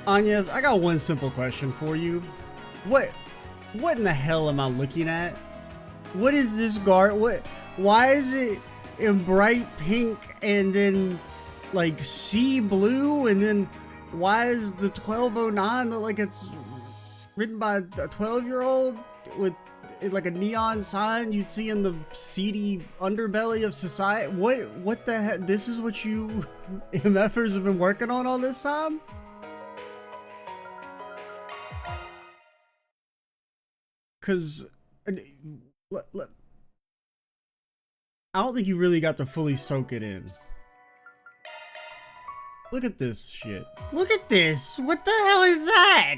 Agnes, I got one simple question for you. What in the hell am I looking at? What is this why is it in bright pink and then like sea blue, and then why is the 1209 look like it's written by a 12-year-old with like a neon sign you'd see in the seedy underbelly of society? What the heck? This is what you MFers have been working on all this time? Because I don't think you really got to fully soak it in. Look at this shit. Look at this. What the hell is that?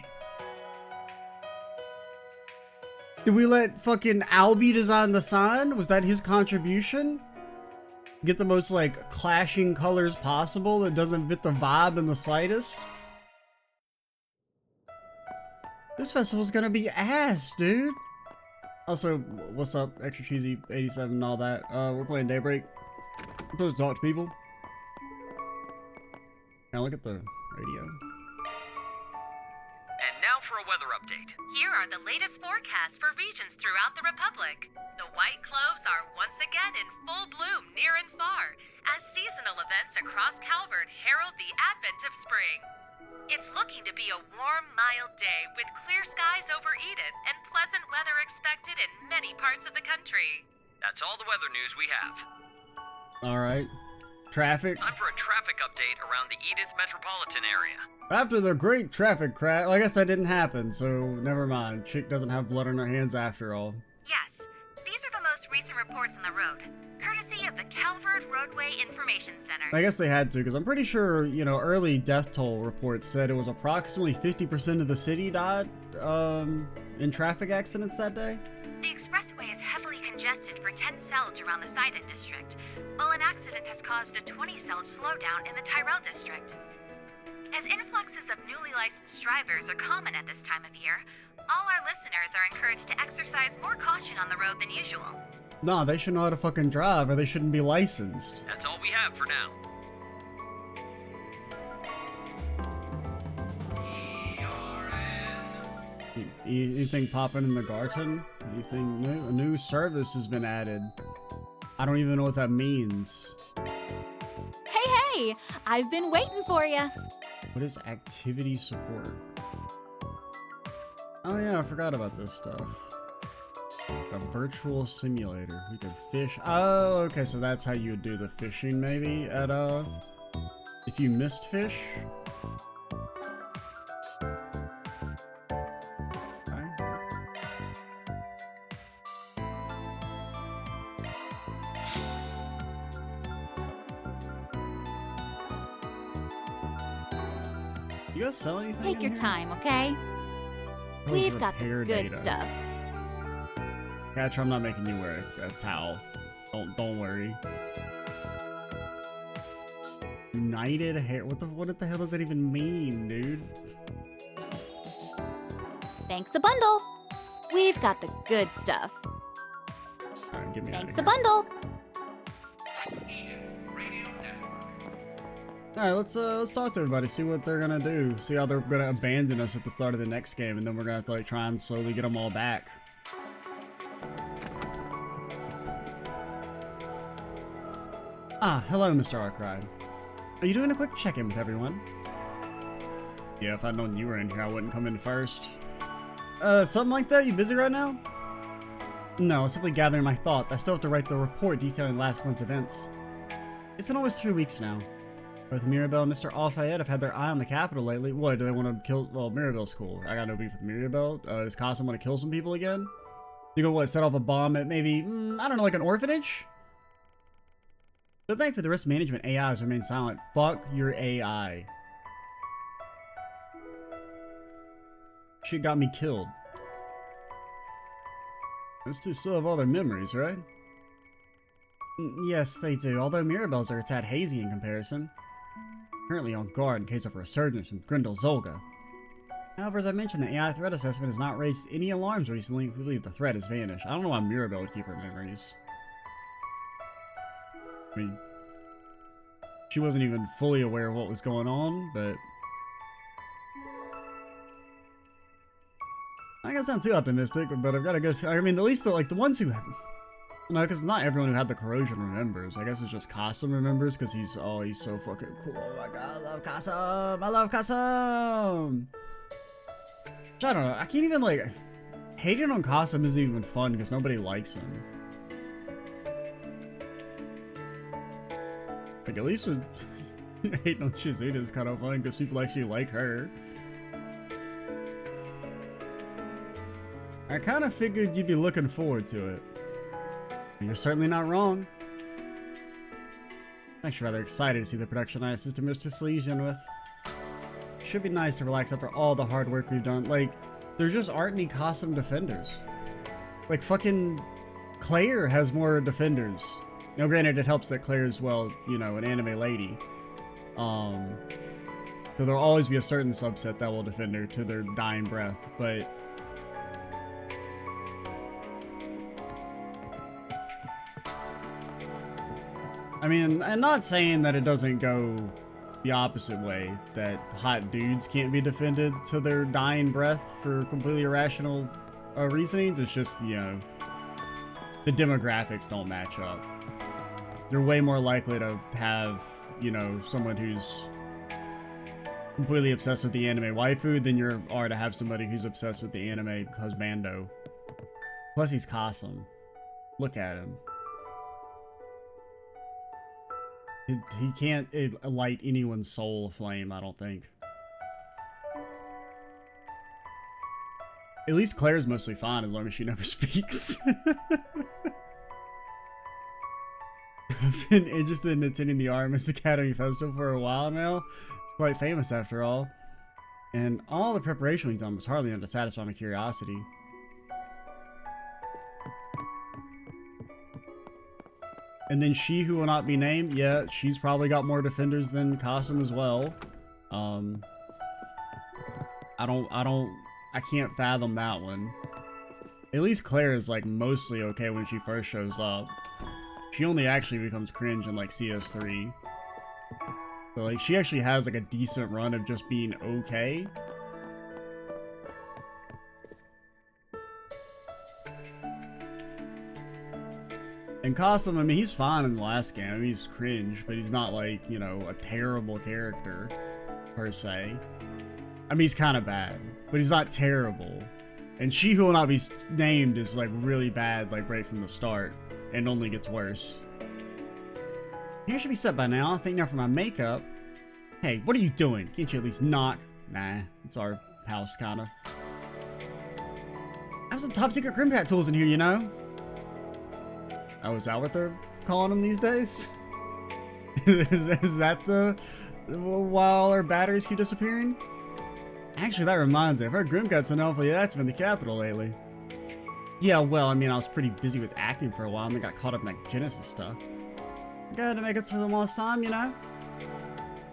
Did we let fucking Albie design the sign? Was that his contribution? Get the most like clashing colors possible that doesn't fit the vibe in the slightest? This festival's gonna be ass, dude. Also, what's up, Extra Cheesy 87 and all that? We're playing Daybreak. I'm supposed to talk to people. Now look at the radio. And now for a weather update. Here are the latest forecasts for regions throughout the Republic. The white cloves are once again in full bloom near and far, as seasonal events across Calvert herald the advent of spring. It's looking to be a warm, mild day with clear skies over Eden and pleasant weather expected in many parts of the country. That's all the weather news we have. Alright. Traffic. Time for a traffic update around the Edith metropolitan area. After the great traffic crash, well, I guess that didn't happen, so never mind. Chick doesn't have blood on her hands after all. Yes, these are the most recent reports on the road, courtesy of the Calvert Roadway Information Center. I guess they had to, because I'm pretty sure, you know, early death toll reports said it was approximately 50% of the city died in traffic accidents that day. The expressway is heavily congested for 10 cells around the Sidon district, while an accident has caused a 20-cell slowdown in the Tyrell district. As influxes of newly licensed drivers are common at this time of year, all our listeners are encouraged to exercise more caution on the road than usual. Nah, they should know how to fucking drive, or they shouldn't be licensed. That's all we have for now. Anything popping in the garden? Anything new? A new service has been added. I don't even know what that means. Hey, I've been waiting for you. What is activity support? Oh yeah, I forgot about this stuff. A virtual simulator. We could fish. Oh, okay, so that's how you would do the fishing maybe at if you missed fish. You guys sell anything? Take your here? time, okay? Those We've got the repair good data. stuff. Catcher, I'm not making you wear a towel. Don't worry. United hair. What the hell does that even mean, dude? Thanks a bundle. We've got the good stuff. All right, get me Thanks out a of here. bundle. All right, let's talk to everybody. See what they're gonna do. See how they're gonna abandon us at the start of the next game, and then we're gonna have to like try and slowly get them all back. Ah, hello, Mr. Arkride. Are you doing a quick check-in with everyone? Yeah, if I'd known you were in here, I wouldn't come in first. Something like that? You busy right now? No, I'm simply gathering my thoughts. I still have to write the report detailing last month's events. It's been almost 3 weeks now. Both Mirabelle and Mr. Al-Fayed have had their eye on the capital lately. What, do they want to kill... Well, Mirabelle's cool. I got no beef with Mirabelle. Does Cossum want to kill some people again? You go, what, set off a bomb at maybe, I don't know, like an orphanage? But thankfully, the risk management AI has remained silent. Fuck your AI. Shit got me killed. Those two still have all their memories, right? Yes, they do, although Mirabelle's are a tad hazy in comparison. Currently on guard in case of a resurgence from Grindel Zolga. However, as I mentioned, the AI threat assessment has not raised any alarms recently. We believe the threat has vanished. I don't know why Mirabelle would keep her memories. I mean, she wasn't even fully aware of what was going on, but... gonna sound too optimistic, but I've got a good. I mean, at least the ones who. No, because not everyone who had the corrosion remembers. I guess it's just Kasum remembers because he's so fucking cool. Oh my god, I love Kasum. I love Kasum. I don't know. I can't even like hating on Kasum isn't even fun because nobody likes him. Like at least with hating on Shizuna is kind of fun because people actually like her. I kind of figured you'd be looking forward to it. You're certainly not wrong. I'm actually rather excited to see the production I assisted Mr. Salesian with. Should be nice to relax after all the hard work we've done. Like, there just aren't any Kasum defenders. Like, fucking Claire has more defenders. Now, granted, it helps that Claire's, well, you know, an anime lady. So there'll always be a certain subset that will defend her to their dying breath, but... I mean, I'm not saying that it doesn't go the opposite way, that hot dudes can't be defended to their dying breath for completely irrational reasonings. It's just, you know, the demographics don't match up. You're way more likely to have, you know, someone who's completely obsessed with the anime waifu than you are to have somebody who's obsessed with the anime husbando. Plus he's Kasum. Look at him. He can't light anyone's soul aflame, I don't think. At least Claire's mostly fine as long as she never speaks. I've been interested in attending the Aramis Academy Festival for a while now. It's quite famous after all. And all the preparation we've done was hardly enough to satisfy my curiosity. And then she who will not be named, yeah, she's probably got more defenders than Kasum as well. I can't fathom that one. At least Claire is like mostly okay when she first shows up. She only actually becomes cringe in like CS3. So like she actually has like a decent run of just being okay. And Kasum, I mean, he's fine in the last game. I mean, he's cringe, but he's not like, you know, a terrible character, per se. I mean, he's kind of bad, but he's not terrible. And she who will not be named is like really bad, like right from the start, and only gets worse. Hair should be set by now. I think now for my makeup. Hey, what are you doing? Can't you at least knock? Nah, it's our house, kinda. I have some top secret Grimpat tools in here, you know? Oh, is that what they're calling them these days? is that the while our batteries keep disappearing? Actually, that reminds me. I've heard Grimcat's been awfully active in the capital lately. Yeah, well, I mean, I was pretty busy with acting for a while and then got caught up in that Genesis stuff. Gotta make it through the most time, you know?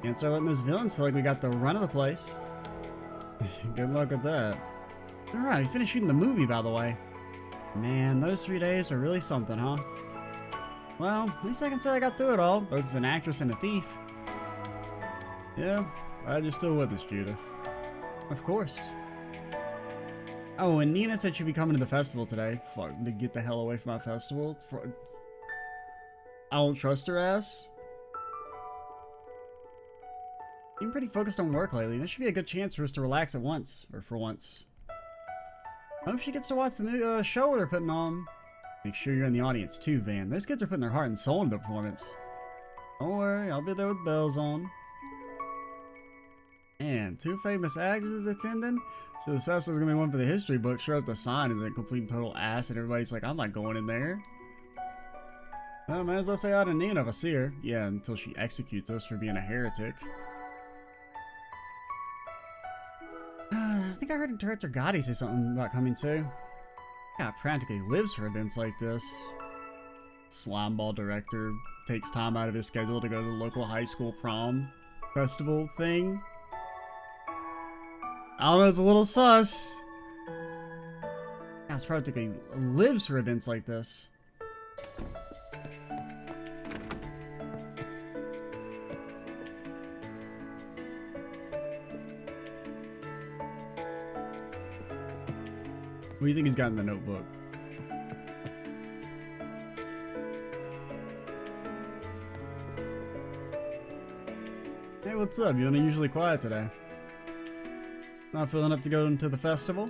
Can't start letting those villains feel like we got the run of the place. Good luck with that. Alright, we finished shooting the movie, by the way. Man, those 3 days were really something, huh? Well, at least I can say I got through it all, both as an actress and a thief. Yeah, glad you're still with us, Judith. Of course. Oh, and Nina said she'd be coming to the festival today. Fuck, to get the hell away from my festival. I don't trust her ass. Been pretty focused on work lately. This should be a good chance for us to relax at once, or for once. I hope she gets to watch the show they're putting on. Make sure you're in the audience too, Van. Those kids are putting their heart and soul into the performance. Don't worry, I'll be there with bells on. And 2 famous actresses attending. So this festival's gonna be one for the history book. Sure up the sign is a complete and total ass, and everybody's like, I'm not going in there. Well, might as well say hi to Nina if I see her. Yeah, until she executes us for being a heretic. I think I heard Director Gotti say something about coming too. Yeah, practically lives for events like this. Slimeball director takes time out of his schedule to go to the local high school prom festival thing. I don't know, it's a little sus. Yeah, it's practically lives for events like this. do you think he's got in the notebook? Hey, what's up? You're unusually quiet today. Not feeling up to go into the festival?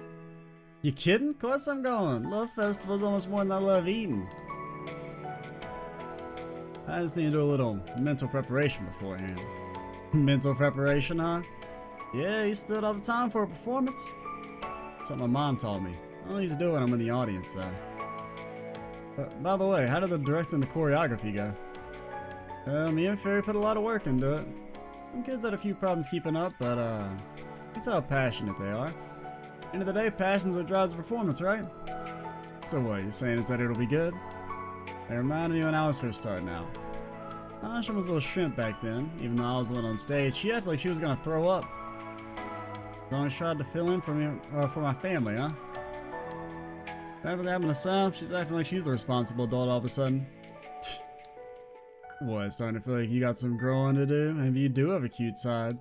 You kidding? Of course I'm going. Love festivals almost more than I love eating. I just need to do a little mental preparation beforehand. Mental preparation, huh? Yeah, I used to do it all the time for a performance. Something my mom taught me. I don't used to do it when I'm in the audience, though. By the way, how did the directing and the choreography go? Me and Fairy put a lot of work into it. Some kids had a few problems keeping up, but that's how passionate they are. End of the day, passion's what drives the performance, right? So what, you're saying is that it'll be good? It reminded me when I was first starting out. Asha was a little shrimp back then, even though I was the one on stage. She acted like she was gonna throw up. So I tried to fill in for me, for my family, huh? After having a son, she's acting like she's the responsible adult all of a sudden. What, it's starting to feel like you got some growing to do? Maybe you do have a cute side.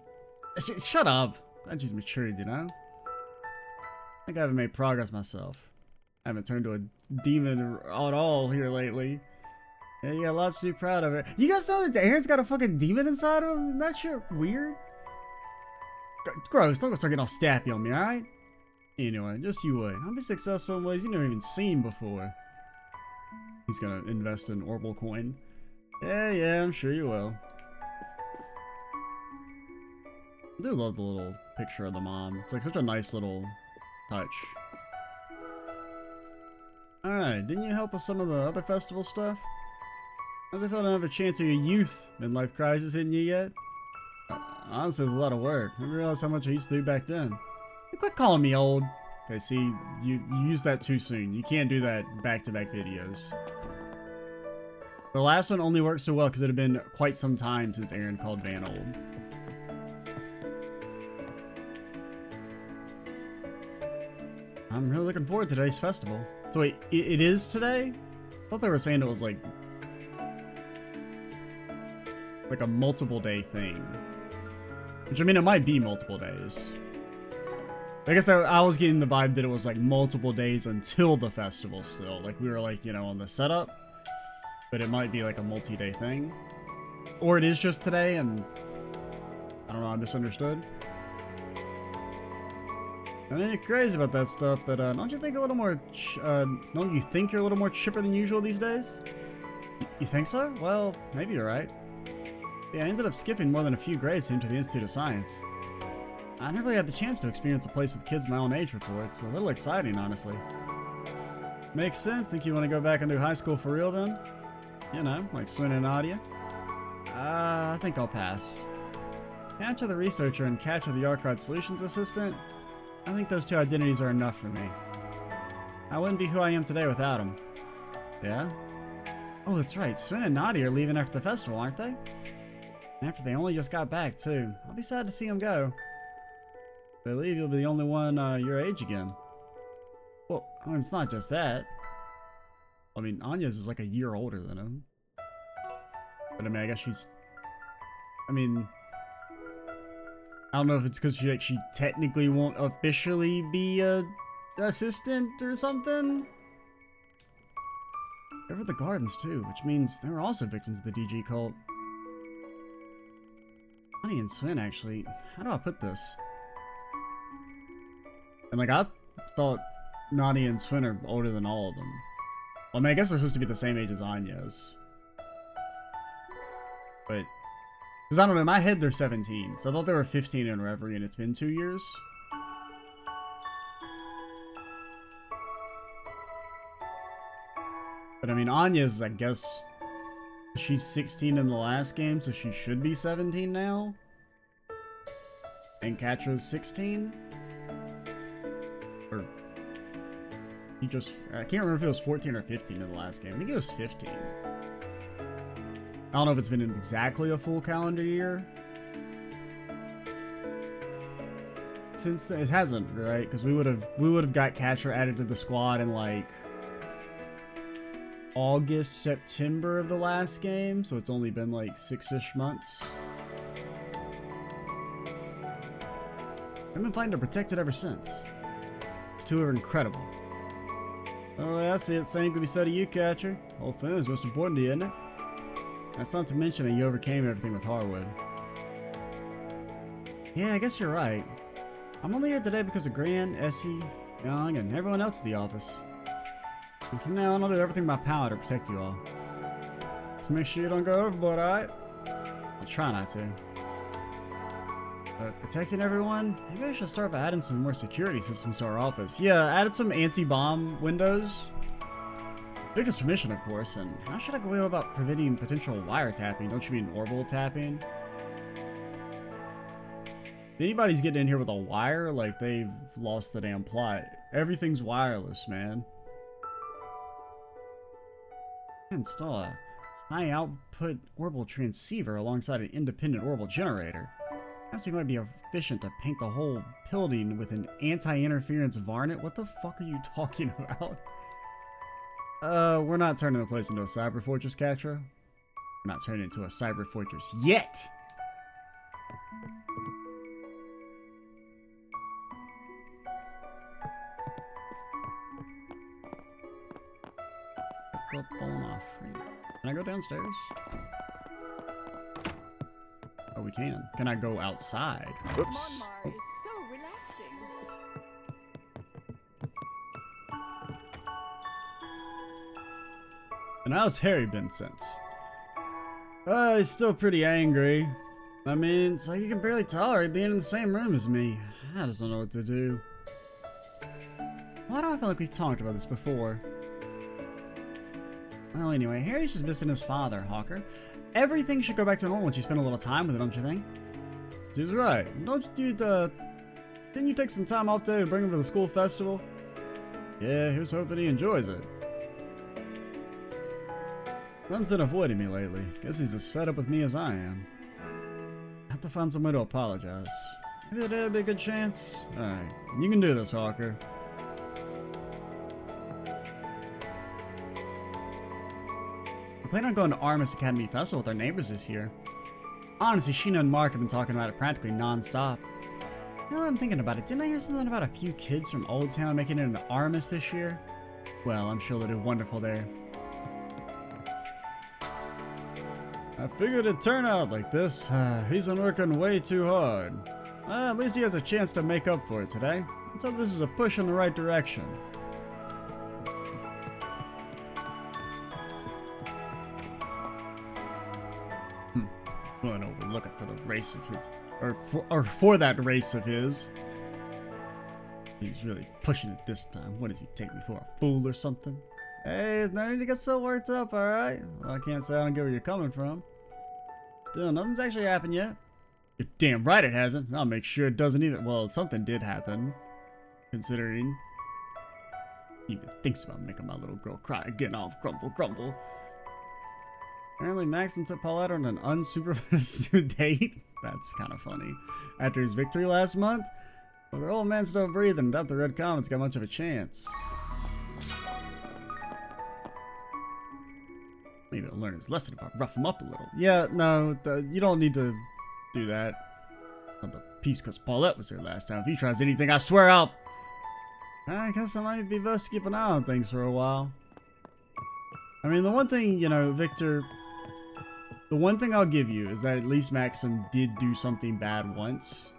Shut up! Glad she's matured, you know? I think I haven't made progress myself. I haven't turned to a demon at all here lately. Yeah, you got lots to be proud of it. You guys know that Aaron's got a fucking demon inside of him? Isn't that shit weird? Gross, don't go start getting all stappy on me, alright? Anyway, just you wait. I'll be successful in ways you've never even seen before. He's gonna invest in Orbital coin. Yeah, I'm sure you will. I do love the little picture of the mom. It's like such a nice little touch. Alright, didn't you help with some of the other festival stuff? How's it feel to have a chance of your youth midlife crisis hitting you yet? Honestly, it was a lot of work. I didn't realize how much I used to do back then. Hey, quit calling me old. Okay, see, you used that too soon. You can't do that back-to-back videos. The last one only worked so well because it had been quite some time since Aaron called Van old. I'm really looking forward to today's festival. So wait, it is today? I thought they were saying it was like a multiple day thing. Which, I mean, it might be multiple days. I guess I was getting the vibe that it was like multiple days until the festival still. Like we were like, you know, on the setup. But it might be like a multi-day thing. Or it is just today and I don't know, I misunderstood. I mean, you're crazy about that stuff, but don't you think a little more, don't you think you're a little more chipper than usual these days? You think so? Well, maybe you're right. Yeah, I ended up skipping more than a few grades into the Institute of Science. I never really had the chance to experience a place with kids my own age before. It's a little exciting, honestly. Makes sense. Think you want to go back and do high school for real then? You know, like Swin and Nadia? I think I'll pass. Catcher the researcher and Catcher the Arcade Solutions assistant? I think those two identities are enough for me. I wouldn't be who I am today without them. Yeah? Oh, that's right. Swin and Nadia are leaving after the festival, aren't they? And after they only just got back, too. I'll be sad to see them go. If they leave, you'll be the only one your age again. Well, I mean, it's not just that. I mean, Anya's is like a year older than him. But I mean, I guess she's... I mean... I don't know if it's because she technically won't officially be a assistant or something. They're for the gardens too, which means they were also victims of the DG cult. Honey and Swin, actually. How do I put this? And like, I thought Nadia and Swin are older than all of them. Well, I mean, I guess they're supposed to be the same age as Anya's. But... because I don't know, in my head they're 17. So I thought they were 15 in Reverie and it's been 2 years. But I mean, Anya's, I guess... she's 16 in the last game, so she should be 17 now. And Katra's 16? Or... he just... I can't remember if it was 14 or 15 in the last game. I think it was 15. I don't know if it's been exactly a full calendar year. Since it hasn't, right? Because we would have got Catcher added to the squad in like August, September of the last game, so it's only been like 6-ish months. I've been fighting to protect it ever since. These two are incredible. Oh, yeah, I see it. Same could be said of you, Catcher. Whole family's most important to you, isn't it? That's not to mention that you overcame everything with Harwood. Yeah, I guess you're right. I'm only here today because of Gran, Essie, Young, and everyone else at the office. And from now on, I'll do everything in my power to protect you all. So make sure you don't go overboard, alright? I'll try not to. But protecting everyone? Maybe I should start by adding some more security systems to our office. Yeah, added some anti-bomb windows. Victor's permission, of course, and how should I go about preventing potential wiretapping? Don't you mean orbital tapping? If anybody's getting in here with a wire, like, they've lost the damn plot. Everything's wireless, man. Install a high output orbital transceiver alongside an independent orbital generator. Perhaps it might be efficient to paint the whole building with an anti-interference varnish. What the fuck are you talking about? We're not turning the place into a cyber fortress, Catra. We're not turning it into a cyber fortress yet! Go falling off. Can I go downstairs? Oh, we can. Can I go outside? Whoops. Monmar is so relaxing. And how's Harry been since? He's still pretty angry. I mean, it's like he can barely tolerate being in the same room as me. I just don't know what to do. Why do I feel like we've talked about this before? Well, anyway, Harry's just missing his father, Hawker. Everything should go back to normal once you spend a little time with it, don't you think? She's right. Don't you, didn't you take some time off today to bring him to the school festival? Yeah, here's hoping he enjoys it. Son's been avoiding me lately. Guess he's as fed up with me as I am. I have to find some way to apologize. Maybe that'd be a good chance? Alright, you can do this, Hawker. I plan on going to Aramis Academy Festival with our neighbors this year. Honestly, Sheena and Mark have been talking about it practically non-stop. Now that I'm thinking about it, didn't I hear something about a few kids from Old Town making it into Aramis this year? Well, I'm sure they'll do wonderful there. I figured it'd turn out like this. He's been working way too hard. At least he has a chance to make up for it today. Let's hope this is a push in the right direction. Willing to overlook it for the race of his, or for that race of his. He's really pushing it this time. What does he take me for, a fool or something? Hey, there's no need to get so worked up, alright? Well, I can't say I don't get where you're coming from. Still, nothing's actually happened yet. You're damn right it hasn't. I'll make sure it doesn't either. Well, something did happen. Considering he even thinks about making my little girl cry again off. Grumble, grumble. Apparently Maxon took Paulette on an unsupervised date. That's kind of funny. After his victory last month? Well, the old man's still breathing. Doubt the Red Comet's got much of a chance. Maybe he'll learn his lesson if I rough him up a little. Yeah, no, you don't need to do that. Not the piece because Paulette was here last time. If he tries anything, I swear I'll... I guess I might be best to keep an eye on things for a while. I mean, the one thing, you know, Victor... The one thing I'll give you is that at least Maxim did do something bad once.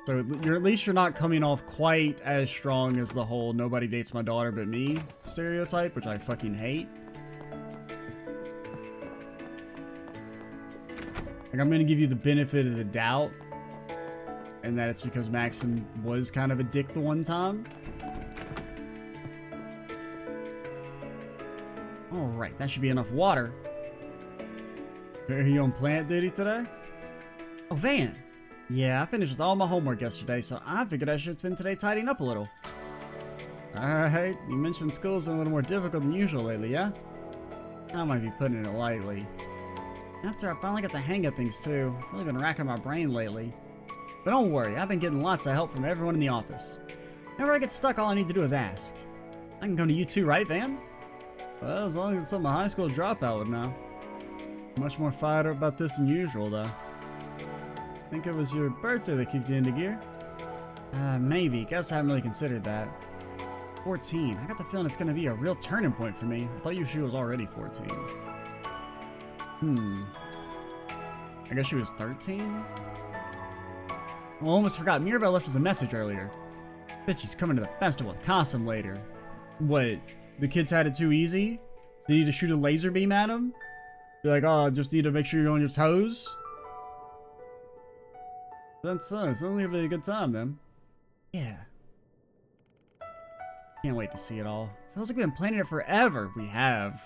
So at least you're not coming off quite as strong as the whole nobody dates my daughter but me stereotype, which I fucking hate. Like, I'm going to give you the benefit of the doubt, and that it's because Maxim was kind of a dick the one time. Alright, that should be enough water. Are you on plant duty today? Oh, Van. Yeah, I finished with all my homework yesterday, so I figured I should spend today tidying up a little. Alright, you mentioned school's been a little more difficult than usual lately, yeah? I might be putting it lightly. After I finally got the hang of things too, I've really been racking my brain lately. But don't worry, I've been getting lots of help from everyone in the office. Whenever I get stuck, all I need to do is ask. I can come to you too, right, Van? Well, as long as it's something a high school dropout would know. Much more fired up about this than usual, though. I think it was your birthday that kicked you into gear. Maybe. Guess I haven't really considered that. 14. I got the feeling it's going to be a real turning point for me. I thought she was already 14. I guess she was 13? I almost forgot. Mirabelle left us a message earlier. Bet she's coming to the festival with Qasim later. What? The kids had it too easy? So you need to shoot a laser beam at them? Be like, oh, just need to make sure you're on your toes? That's so. It's only gonna be a good time then. Yeah. Can't wait to see it all. Feels like we've been planning it forever. We have.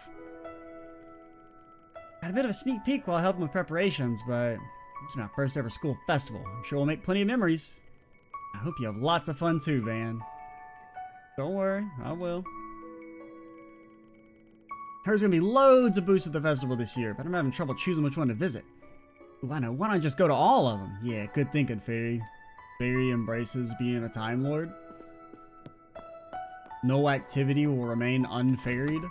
Got a bit of a sneak peek while helping with preparations, but this is my first ever school festival. I'm sure we'll make plenty of memories. I hope you have lots of fun too, Van. Don't worry, I will. There's gonna be loads of booths at the festival this year, but I'm having trouble choosing which one to visit. Ooh, I know. Why don't I just go to all of them? Yeah, good thinking, Fairy. Fairy embraces being a Time Lord. No activity will remain unfaired.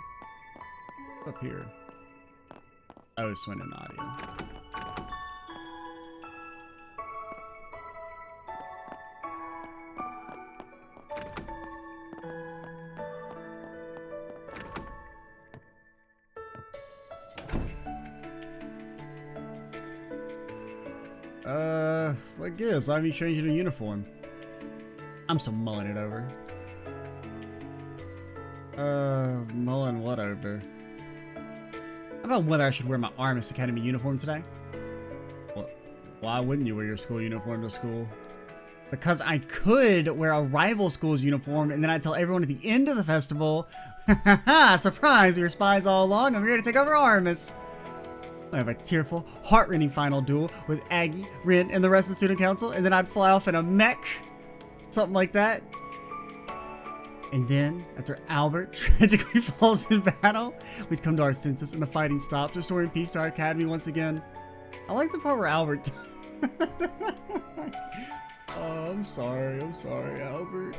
What's up here? Oh, Swindon audio. What gives? Why have you changed your uniform? I'm still mulling it over. Mulling what over? How about whether I should wear my Aramis Academy uniform today? Well, why wouldn't you wear your school uniform to school? Because I could wear a rival school's uniform and then I'd tell everyone at the end of the festival, ha ha, surprise, we were spies all along, I'm here to take over Aramis. I have a tearful, heart-rending final duel with Aggie, Rin, and the rest of the student council, and then I'd fly off in a mech. Something like that. And then, after Albert tragically falls in battle, we'd come to our senses and the fighting stops, restoring peace to our academy once again. I like the part where Albert... Oh, I'm sorry, Albert.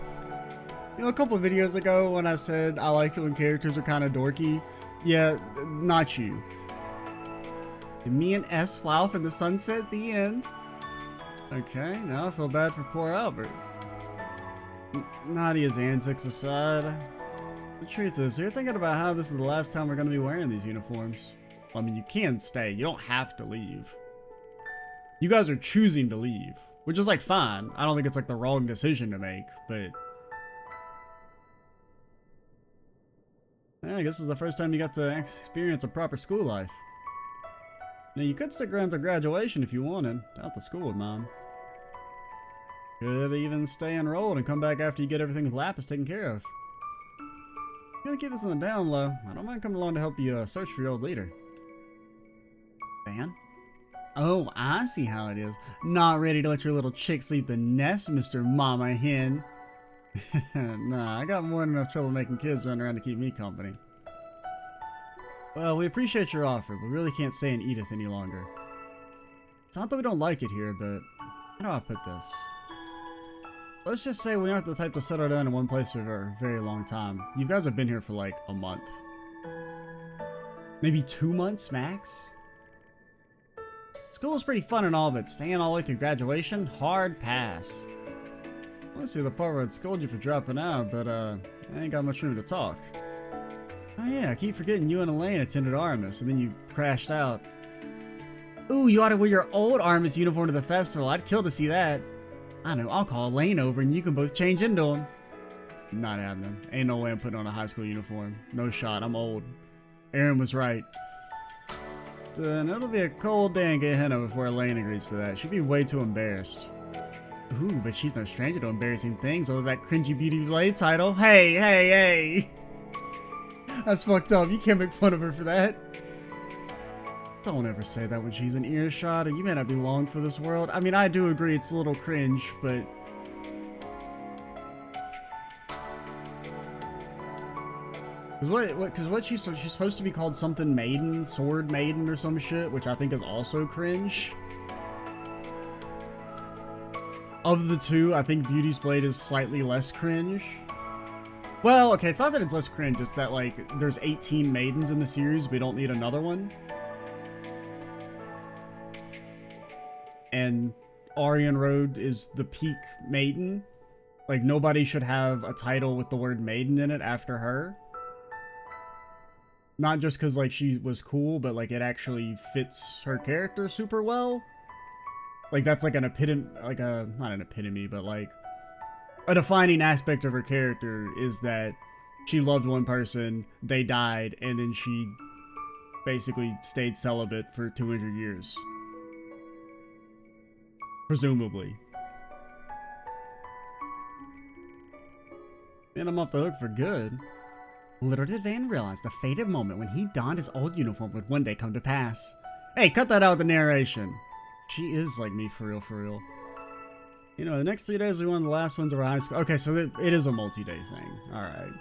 You know, a couple of videos ago when I said I liked it when characters are kind of dorky, yeah, not you. Did me and S fly off in the sunset at the end? Okay, now I feel bad for poor Albert. Nadia's antics aside, the truth is, you're thinking about how this is the last time we're going to be wearing these uniforms. I mean, you can stay. You don't have to leave. You guys are choosing to leave, which is, like, fine. I don't think it's, like, the wrong decision to make, but... Yeah, I guess this is the first time you got to experience a proper school life. Now, you could stick around to graduation if you wanted. Out the school with Mom. Could even stay enrolled and come back after you get everything with Lapis taken care of. If you're gonna keep this on the down low, I don't mind coming along to help you search for your old leader. Van? Oh, I see how it is. Not ready to let your little chick leave the nest, Mr. Mama Hen. Nah, I got more than enough trouble making kids run around to keep me company. Well, we appreciate your offer, but we really can't stay in Edith any longer. It's not that we don't like it here, but how do I put this? Let's just say we aren't the type to settle down in one place for a very long time. You guys have been here for like a month. Maybe 2 months max? School is pretty fun and all, but staying all the way through graduation? Hard pass. I want to see the part where I'd scold you for dropping out, but I ain't got much room to talk. Oh yeah, I keep forgetting you and Elaine attended Aramis, and then you crashed out. Ooh, you ought to wear your old Aramis uniform to the festival. I'd kill to see that. I know, I'll call Elaine over and you can both change into them. Not happening. Ain't no way I'm putting on a high school uniform. No shot, I'm old. Aaron was right. It'll be a cold day and get Henna before Elaine agrees to that. She'd be way too embarrassed. Ooh, but she's no stranger to embarrassing things over that cringy Beauty Blade title. Hey, hey, hey! That's fucked up. You can't make fun of her for that. Don't ever say that when she's in earshot, or you may not be long for this world. I mean, I do agree it's a little cringe, but... Cause she's supposed to be called something Maiden, Sword Maiden or some shit, which I think is also cringe. Of the two, I think Beauty's Blade is slightly less cringe. Well, okay, it's not that it's less cringe, it's that, like, there's 18 maidens in the series, we don't need another one. And Arian Road is the peak maiden. Like, nobody should have a title with the word maiden in it after her. Not just because, like, she was cool, but, like, it actually fits her character super well. Like, that's, like, an epitome, like, not an epitome, but, like, a defining aspect of her character is that she loved one person, they died, and then she basically stayed celibate for 200 years. Presumably. And I'm off the hook for good. Little did Van realize the fated moment when he donned his old uniform would one day come to pass. Hey, cut that out with the narration. She is like me for real, for real. You know, the next 3 days we won, the last ones are high school. Okay, so it is a multi-day thing. Alright.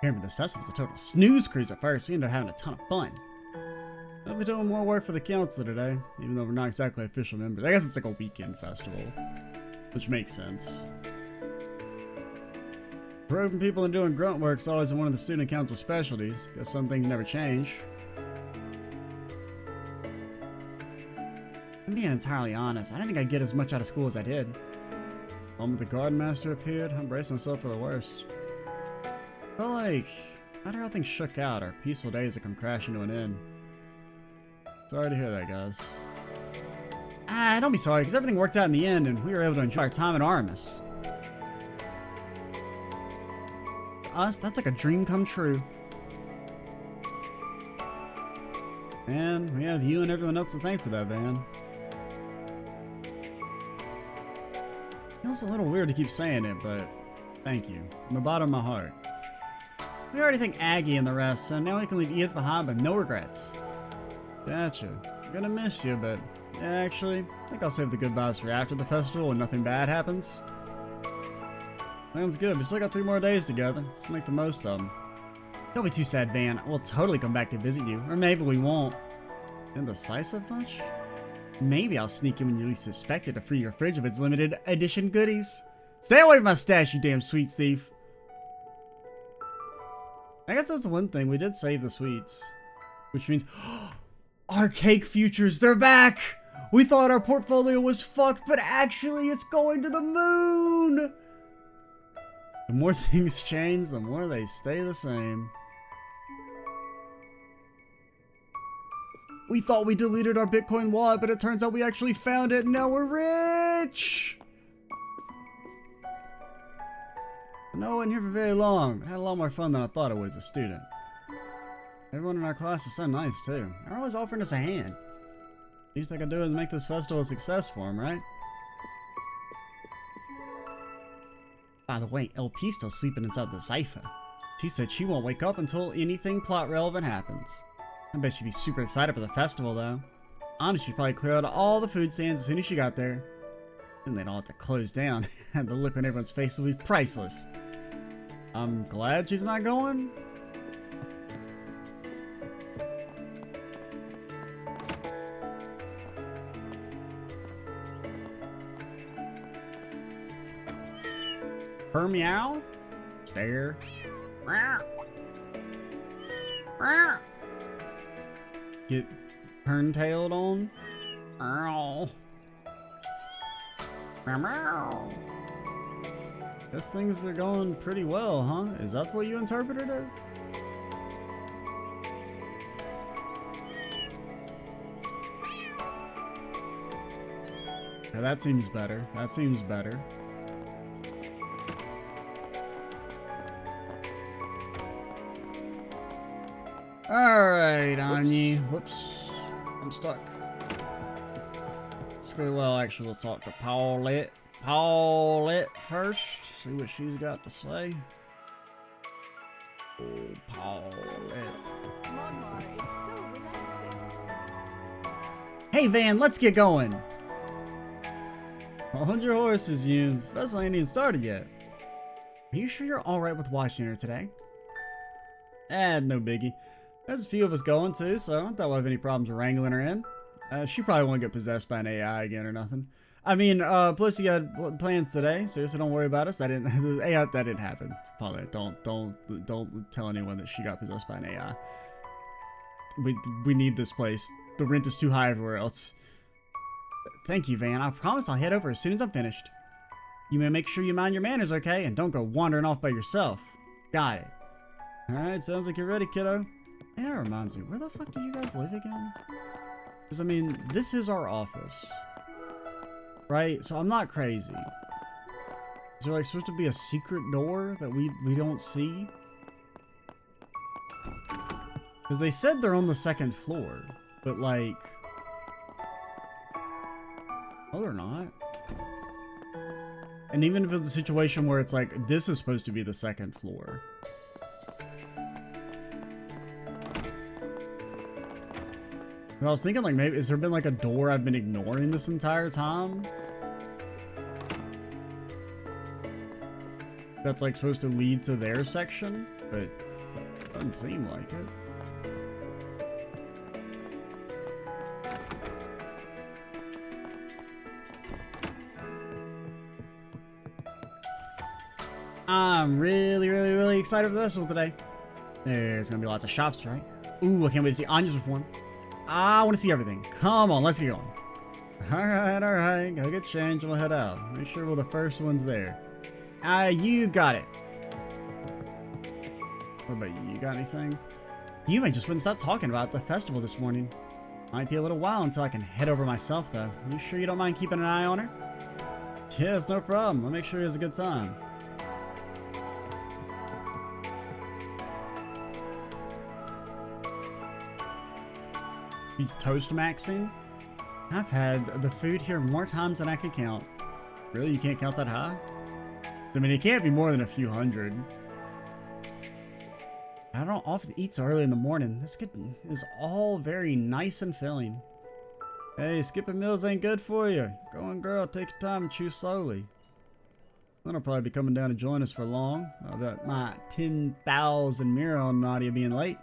Remember, this festival's a total snooze cruise at first. We ended up having a ton of fun. I'll be doing more work for the council today, even though we're not exactly official members. I guess it's like a weekend festival, which makes sense. Roping people and doing grunt work's always one of the student council specialties. Guess some things never change. I'm being entirely honest. I didn't think I'd get as much out of school as I did. The moment the garden master appeared, I braced myself for the worst. Felt like, no matter how things shook out, our peaceful days had come crashing to an end. Sorry to hear that, guys. Don't be sorry, because everything worked out in the end, and we were able to enjoy our time at Aramis. Us, that's like a dream come true. And we have you and everyone else to thank for that, Van. Feels a little weird to keep saying it, but thank you. From the bottom of my heart. We already thanked Aggie and the rest, so now we can leave Edith behind with no regrets. Gotcha. I'm gonna miss you, but actually, I think I'll save the goodbyes for after the festival when nothing bad happens. Sounds good. We still got 3 more days together. Let's make the most of them. Don't be too sad, Van. We'll totally come back to visit you. Or maybe we won't. Indecisive much? Maybe I'll sneak in when you least suspect it to free your fridge of its limited edition goodies. Stay away from my stash, you damn sweets thief. I guess that's one thing. We did save the sweets. Which means... our cake futures, they're back! We thought our portfolio was fucked, but actually it's going to the moon! The more things change, the more they stay the same. We thought we deleted our Bitcoin wallet, but it turns out we actually found it, and now we're rich! No, I wasn't here for very long. I had a lot more fun than I thought I would as a student. Everyone in our class is so nice, too. They're always offering us a hand. Least I can do is make this festival a success for them, right? By the way, LP's still sleeping inside the cipher. She said she won't wake up until anything plot relevant happens. I bet she'd be super excited for the festival, though. Honestly, she'd probably clear out all the food stands as soon as she got there. Then they'd all have to close down, and the look on everyone's face will be priceless. I'm glad she's not going. Her meow? Stare. Get turn-tailed on? Guess things are going pretty well, huh? Is that the way you interpreted it? Yeah, that seems better. That seems better. Alright, Anya. Whoops. I'm stuck. Let's go, well, actually, we'll talk to Paulette. Paulette first. See what she's got to say. Oh, Paulette. Monmar is so relaxing. Hey, Van, let's get going. Hold your horses, you. This festival ain't even started yet. Are you sure you're alright with watching her today? No biggie. There's a few of us going too, so I don't think we'll have any problems wrangling her in. She probably won't get possessed by an AI again or nothing. I mean, plus you had plans today, so don't worry about us. That didn't, the AI, that didn't happen. Paulette, don't tell anyone that she got possessed by an AI. We need this place. The rent is too high everywhere else. Thank you, Van. I promise I'll head over as soon as I'm finished. You may make sure you mind your manners, okay? And don't go wandering off by yourself. Got it. Alright, sounds like you're ready, kiddo. Hey, that reminds me, where the fuck do you guys live again? Because, I mean, this is our office. Right? So I'm not crazy. Is there, like, supposed to be a secret door that we don't see? Because they said they're on the second floor. But, like... Oh, they're not. And even if it's a situation where it's like, this is supposed to be the second floor. I was thinking, like, maybe, has there been, like, a door I've been ignoring this entire time? That's, like, supposed to lead to their section? But it doesn't seem like it. I'm really excited for the festival today. There's gonna be lots of shops, right? Ooh, I can't wait to see Anya's perform. I want to see everything. Come on, let's get going. Alright. Gotta get changed and we'll head out. Make sure we're the first ones there. You got it. What about you? You got anything? Yume just wouldn't stop talking about the festival this morning. Might be a little while until I can head over myself, though. You sure you don't mind keeping an eye on her? Yes, no problem. I'll make sure he has a good time. He's toast maxing. I've had the food here more times than I can count. Really? You can't count that high? I mean, it can't be more than a few hundred. I don't often eat so early in the morning. This is all very nice and filling. Hey, skipping meals ain't good for you. Go on, girl. Take your time and chew slowly. Then I'll probably be coming down to join us for long. I'll bet my 10,000 mirror on Nadia being late.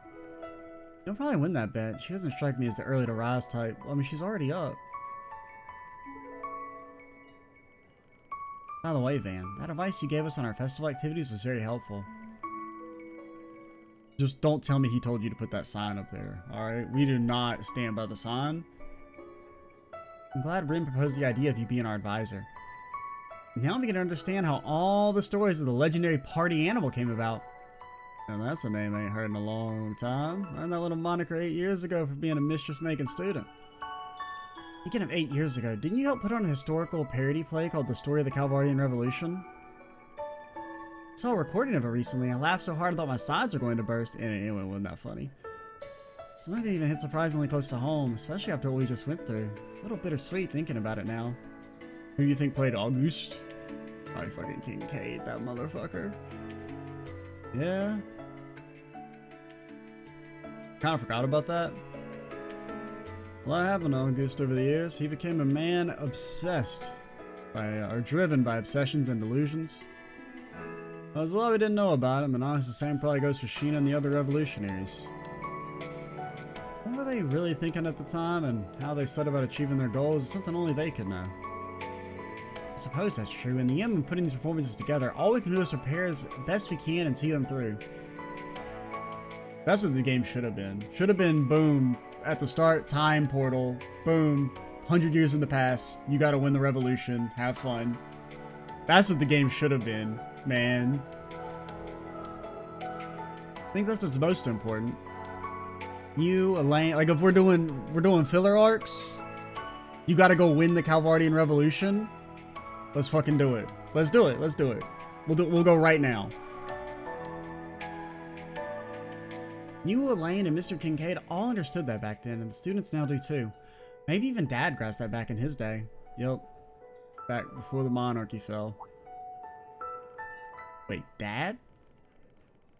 You'll probably win that bet. She doesn't strike me as the early to rise type. I mean, she's already up. By the way, Van, that advice you gave us on our festival activities was very helpful. Just don't tell me he told you to put that sign up there, alright? We do not stand by the sign. I'm glad Rin proposed the idea of you being our advisor. Now I'm beginning to understand how all the stories of the legendary party animal came about. And that's a name I ain't heard in a long time. I earned that little moniker 8 years ago for being a mistress-making student. Speaking of 8 years ago, didn't you help put on a historical parody play called The Story of the Calvardian Revolution? I saw a recording of it recently. I laughed so hard I thought my sides were going to burst, and it wasn't that funny. Some of it even hit surprisingly close to home, especially after what we just went through. It's a little bittersweet thinking about it now. Who do you think played Auguste? Probably fucking Kincaid, that motherfucker. Yeah. Kind of forgot about that. A lot happened to Auguste over the years. He became a man obsessed by, or driven by obsessions and delusions. There's a lot we didn't know about him, and honestly, the same probably goes for Sheena and the other revolutionaries. What were they really thinking at the time, and how they set about achieving their goals is something only they could know. I suppose that's true. In the end, when putting these performances together, all we can do is prepare as best we can and see them through. That's what the game should have been. Should have been, boom, at the start, time portal, boom, 100 years in the past, you gotta win the revolution, have fun. That's what the game should have been, man. I think that's what's most important. You, Elaine, like if we're doing filler arcs, you gotta go win the Calvardian Revolution. Let's fucking do it. Let's do it. Let's do it. We'll go right now. You, Elaine, and Mr. Kincaid all understood that back then, and the students now do too. Maybe even Dad grasped that back in his day. Yep. Back before the monarchy fell. Wait, Dad?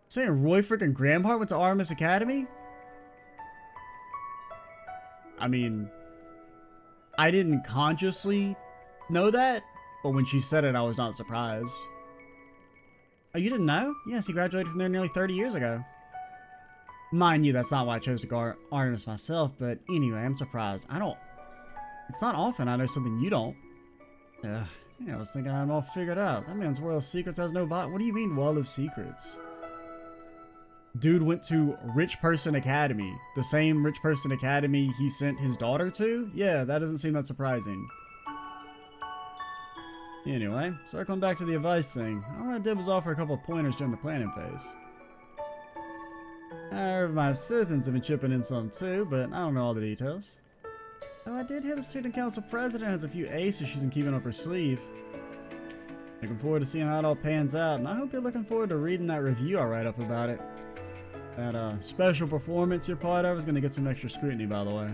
Saying Roy freaking Gramhart went to Aramis Academy? I mean, I didn't consciously know that, but when she said it, I was not surprised. Oh, you didn't know? Yes, he graduated from there nearly 30 years ago. Mind you, that's not why I chose to go Artemis myself, but anyway, I'm surprised. It's not often I know something you don't. Yeah, I was thinking I had them all figured out. That man's World of Secrets has no bot. What do you mean, World of Secrets? Dude went to Rich Person Academy. The same Rich Person Academy he sent his daughter to? Yeah, that doesn't seem that surprising. Anyway, circling back to the advice thing, all I did was offer a couple of pointers during the planning phase. My assistants have been chipping in some too, but I don't know all the details. Though I did hear the student council president has a few aces she's been keeping up her sleeve. Looking forward to seeing how it all pans out, and I hope you're looking forward to reading that review I write up about it. That special performance you're part of is going to get some extra scrutiny, by the way.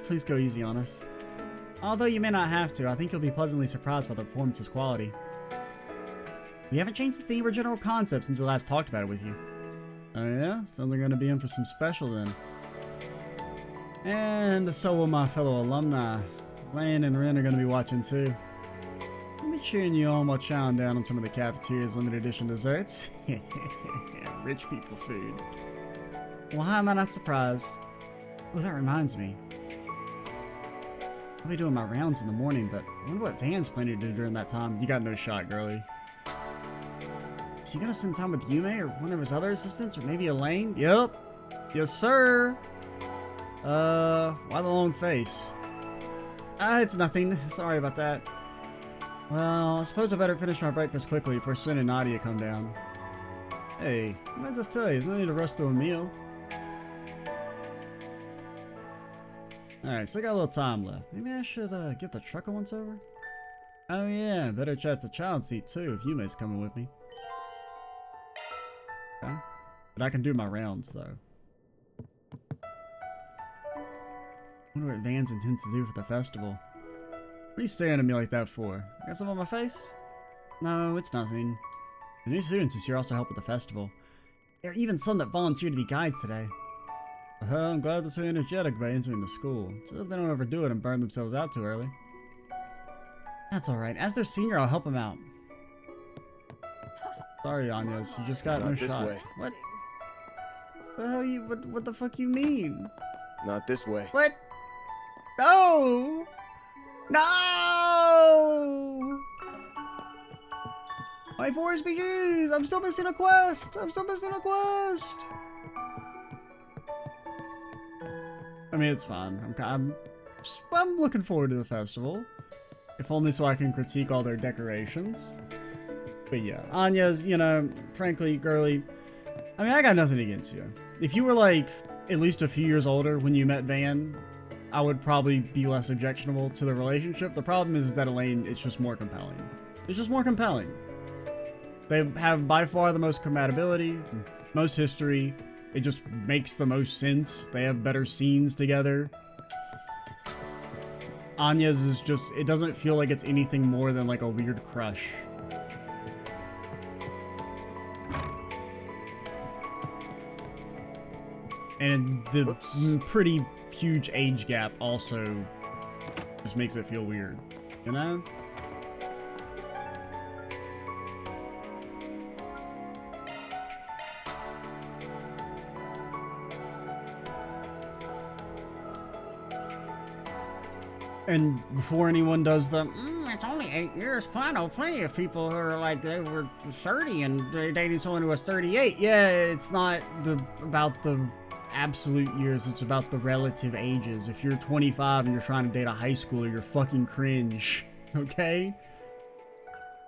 Please go easy on us. Although you may not have to, I think you'll be pleasantly surprised by the performance's quality. We haven't changed the theme or general concept since we last talked about it with you. Oh yeah? Sounds like we're going to be in for some special then. And so will my fellow alumni. Lane and Ren are going to be watching too. I'll be cheering you on while chowing down on some of the cafeteria's limited edition desserts. Rich people food. Well, how am I not surprised? Oh, that reminds me. I'll be doing my rounds in the morning, but I wonder what Van's planning to do during that time. You got no shot, girlie. Is he gonna spend time with Yume or one of his other assistants, or maybe Elaine? Yep. Yes, sir. Why the long face? It's nothing. Sorry about that. Well, I suppose I better finish my breakfast quickly before Sven and Nadia come down. Hey, what did I just tell you? There's no need to rush through a meal. Alright, so I got a little time left. Maybe I should get the truck a once over? Oh yeah, better check the child seat too if Yume's coming with me. Okay. But I can do my rounds though. Wonder what Vans intends to do for the festival. What are you staring at me like that for? Got something on my face? No, it's nothing. The new students this year also help with the festival. There are even some that volunteered to be guides today. Well, I'm glad they're so energetic by entering the school. So that they don't overdo it and burn themselves out too early. That's alright. As their senior, I'll help them out. Sorry, Anyas. You just got no shot. Way. What? The hell you... What the fuck you mean? Not this way. What? No! No! My 4 SPGs! I'm still missing a quest! I'm still missing a quest! I mean, it's fine. I'm looking forward to the festival. If only so I can critique all their decorations. But yeah, Anya's, you know, frankly, girly, I mean, I got nothing against you. If you were, like, at least a few years older when you met Van, I would probably be less objectionable to the relationship. The problem is that Elaine, it's just more compelling. It's just more compelling. They have by far the most compatibility, most history. It just makes the most sense. They have better scenes together. Anya's is just, it doesn't feel like it's anything more than like a weird crush. And the pretty huge age gap also just makes it feel weird, you know? And before anyone does the, it's only 8 years, I know plenty of people who are like, they were 30 and they're dating someone who was 38. Yeah, it's not about the absolute years, it's about the relative ages. If you're 25 and you're trying to date a high schooler, you're fucking cringe, okay?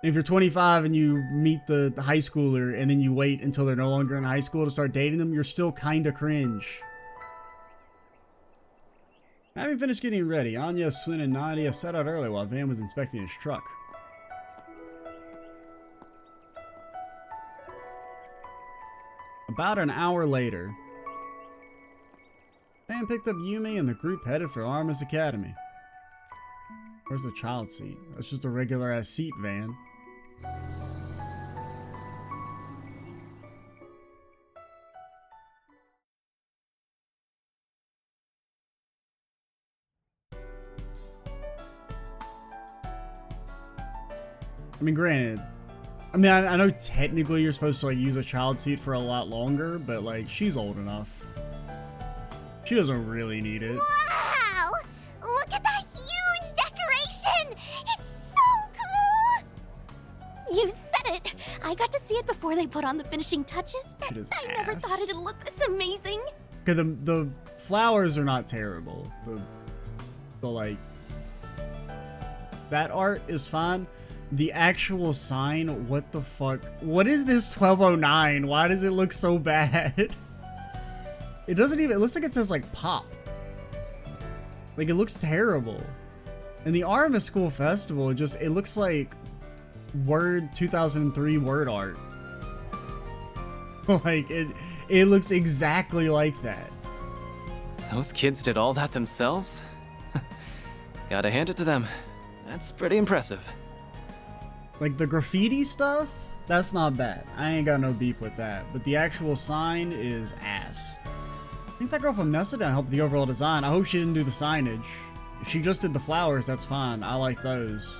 And if you're 25 and you meet the high schooler and then you wait until they're no longer in high school to start dating them, you're still kinda cringe. Having finished getting ready, Anya, Swin, and Nadia set out early while Van was inspecting his truck. About an hour later, Van picked up Yumi and the group headed for Aramis Academy. Where's the child seat? That's just a regular ass seat, Van. I mean, granted, I know technically you're supposed to like use a child seat for a lot longer, but like she's old enough. She doesn't really need it. Wow! Look at that huge decoration! It's so cool! You said it! I got to see it before they put on the finishing touches, but I never thought it'd look this amazing. Okay, the flowers are not terrible. The like that art is fine. The actual sign, what the fuck? What is this 1209? Why does it look so bad? It doesn't even, it looks like it says like pop. Like it looks terrible. And the Aramis School Festival, it looks like Word 2003 word art. Like it looks exactly like that. Those kids did all that themselves? Gotta hand it to them. That's pretty impressive. Like the graffiti stuff, that's not bad. I ain't got no beef with that. But the actual sign is ass. I think that girl from Nessa helped with the overall design. I hope she didn't do the signage. If she just did the flowers, that's fine. I like those.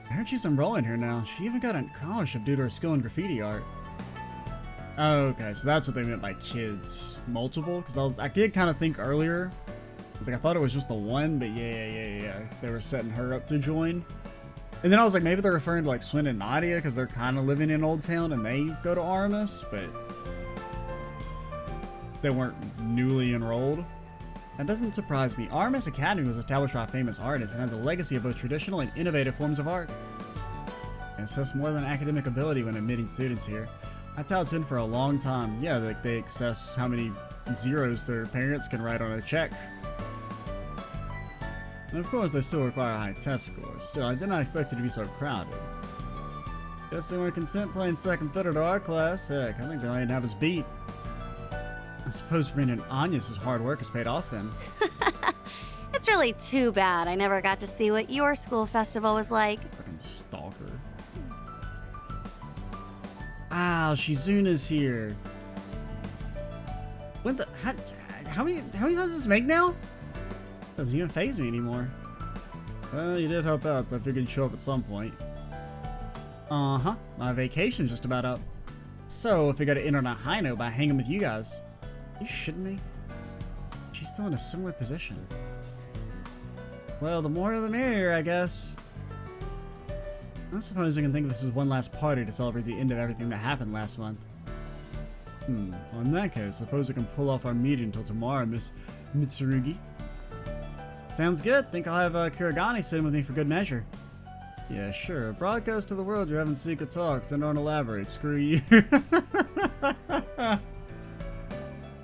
I heard she's enrolling here now. She even got a scholarship due to her skill in graffiti art. Oh, okay, so that's what they meant by kids. Multiple? Because I did kind of think earlier. I thought it was just the one, but yeah. They were setting her up to join. And then I was like, maybe they're referring to like Swin and Nadia because they're kind of living in Old Town and they go to Aramis, but they weren't newly enrolled. That doesn't surprise me. Aramis Academy was established by a famous artist and has a legacy of both traditional and innovative forms of art. It assesses more than academic ability when admitting students here. That's how it's been for a long time. Yeah, like they assess how many zeros their parents can write on a check. And of course, they still require high test scores. Still, I did not expect it to be so crowded. Guess they weren't content playing second fiddle to our class. Heck, I think they might have us beat. I suppose Brandon Agnes' hard work has paid off then. It's really too bad I never got to see what your school festival was like. Fucking stalker. Ah, Shizuna's here. What the? How many times does this make now? Doesn't even faze me anymore. Well, you did help out, so I figured you'd show up at some point. Uh-huh. My vacation's just about up. So, if we got to end on a high note by hanging with you guys. You shitting me? She's still in a similar position. Well, the more the merrier, I guess. I suppose you can think this is one last party to celebrate the end of everything that happened last month. Well, in that case, I suppose we can pull off our meeting until tomorrow, Miss Mitsurugi. Sounds good. Think I'll have Kuragane sit in with me for good measure. Yeah, sure. Broadcast to the world you're having secret talks, then don't elaborate. Screw you.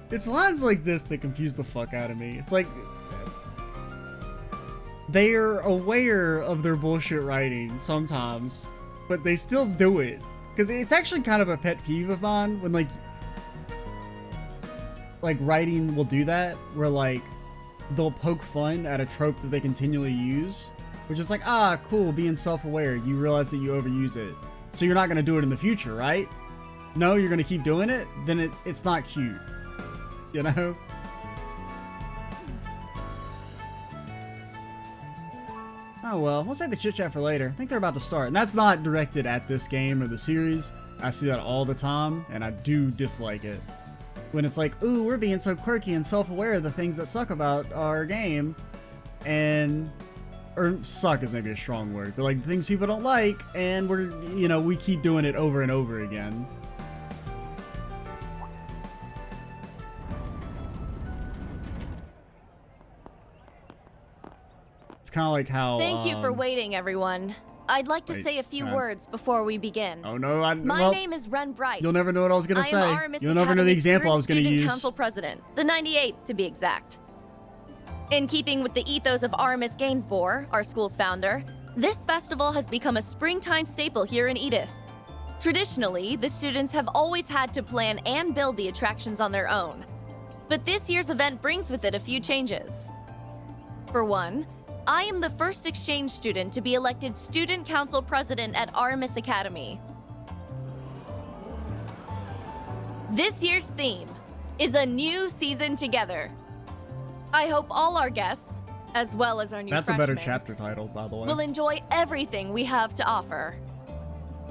It's lines like this that confuse the fuck out of me. It's like they are aware of their bullshit writing sometimes, but they still do it. Because it's actually kind of a pet peeve of mine when like writing will do that, where like they'll poke fun at a trope that they continually use, which is like, ah, cool, being self-aware, you realize that you overuse it, so you're not going to do it in the future, right? No, you're going to keep doing it? Then it's not cute, you know? Oh well, we'll save the chit-chat for later. I think they're about to start, and that's not directed at this game or the series. I see that all the time, and I do dislike it. When it's like, ooh, we're being so quirky and self-aware of the things that suck about our game, and, or suck is maybe a strong word, but like things people don't like, and we're, you know, we keep doing it over and over again. It's kind of like how, Thank you for waiting, everyone. I'd like to say a few words before we begin. Oh no, My name is Ren Bright. You'll never know what I was gonna say. I am Aramis You'll never know the Academy's example I was gonna Student use. Council President, the 98th to be exact. In keeping with the ethos of Aramis Gainsborough, our school's founder, this festival has become a springtime staple here in Edith. Traditionally, the students have always had to plan and build the attractions on their own. But this year's event brings with it a few changes. For one, I am the first exchange student to be elected Student Council President at Aramis Academy. This year's theme is a new season together. I hope all our guests, as well as our new That's a freshmen, better chapter title, by the way. will enjoy everything we have to offer.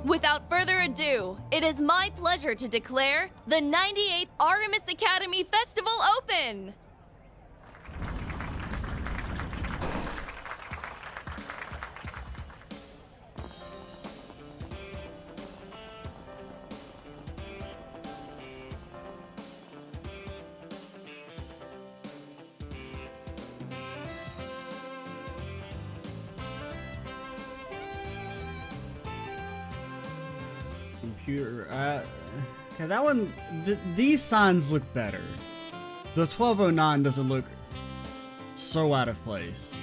Without further ado, it is my pleasure to declare the 98th Aramis Academy Festival open! computer. Okay, that one. These signs look better. The 1209 doesn't look so out of place.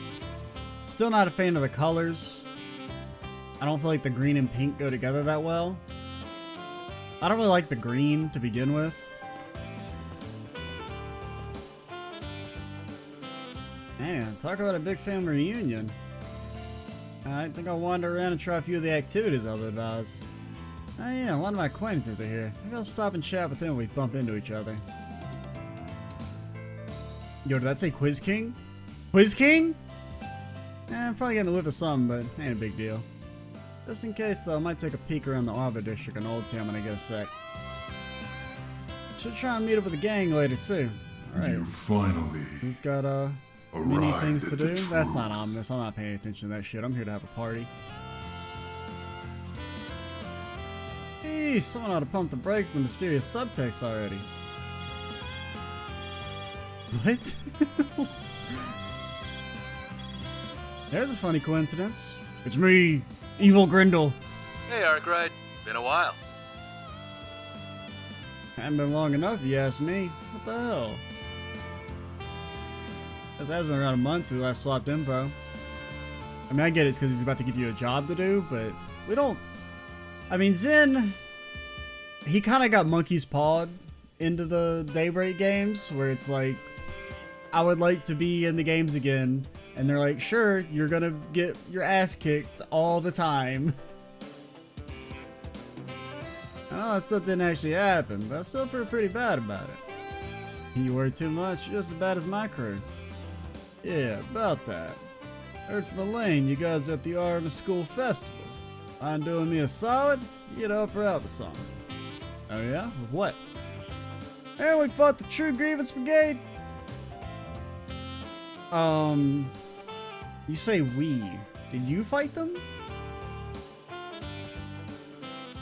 Still not a fan of the colors. I don't feel like the green and pink go together that well. I don't really like the green to begin with. Man, talk about a big family reunion. I think I'll wander around and try a few of the activities I'll advise. Oh yeah, a lot of my acquaintances are here. Maybe I'll stop and chat with them when we bump into each other. Yo, did that say Quiz King? Quiz King? I'm probably getting a whiff of something, but ain't a big deal. Just in case, though, I might take a peek around the Arbor District in Old Town when I get a sec. Should try and meet up with the gang later, too. Alright. You finally We've got, many things to do. That's not ominous. I'm not paying attention to that shit. I'm here to have a party. Hey, someone ought to pump the brakes on the mysterious subtext already. What? There's a funny coincidence. It's me, Evil Grindle. Hey, Arkwright. Been a while. Hadn't been long enough, if you ask me. What the hell? This has been around a month since we last swapped info. I mean, I get it's because he's about to give you a job to do, but we don't... I mean, Zen... He kind of got monkey's pawed into the Daybreak games, where it's like, I would like to be in the games again. And they're like, sure, you're gonna get your ass kicked all the time. Oh, that stuff didn't actually happen, but I still feel pretty bad about it. You worry too much, you're just as bad as my crew. Yeah, about that. Heard from Elaine, you guys are at the Aramis School Festival. Mind doing me a solid? You'd help her out with something. Oh yeah? With what? And we fought the True Grievance Brigade? You say we. Did you fight them?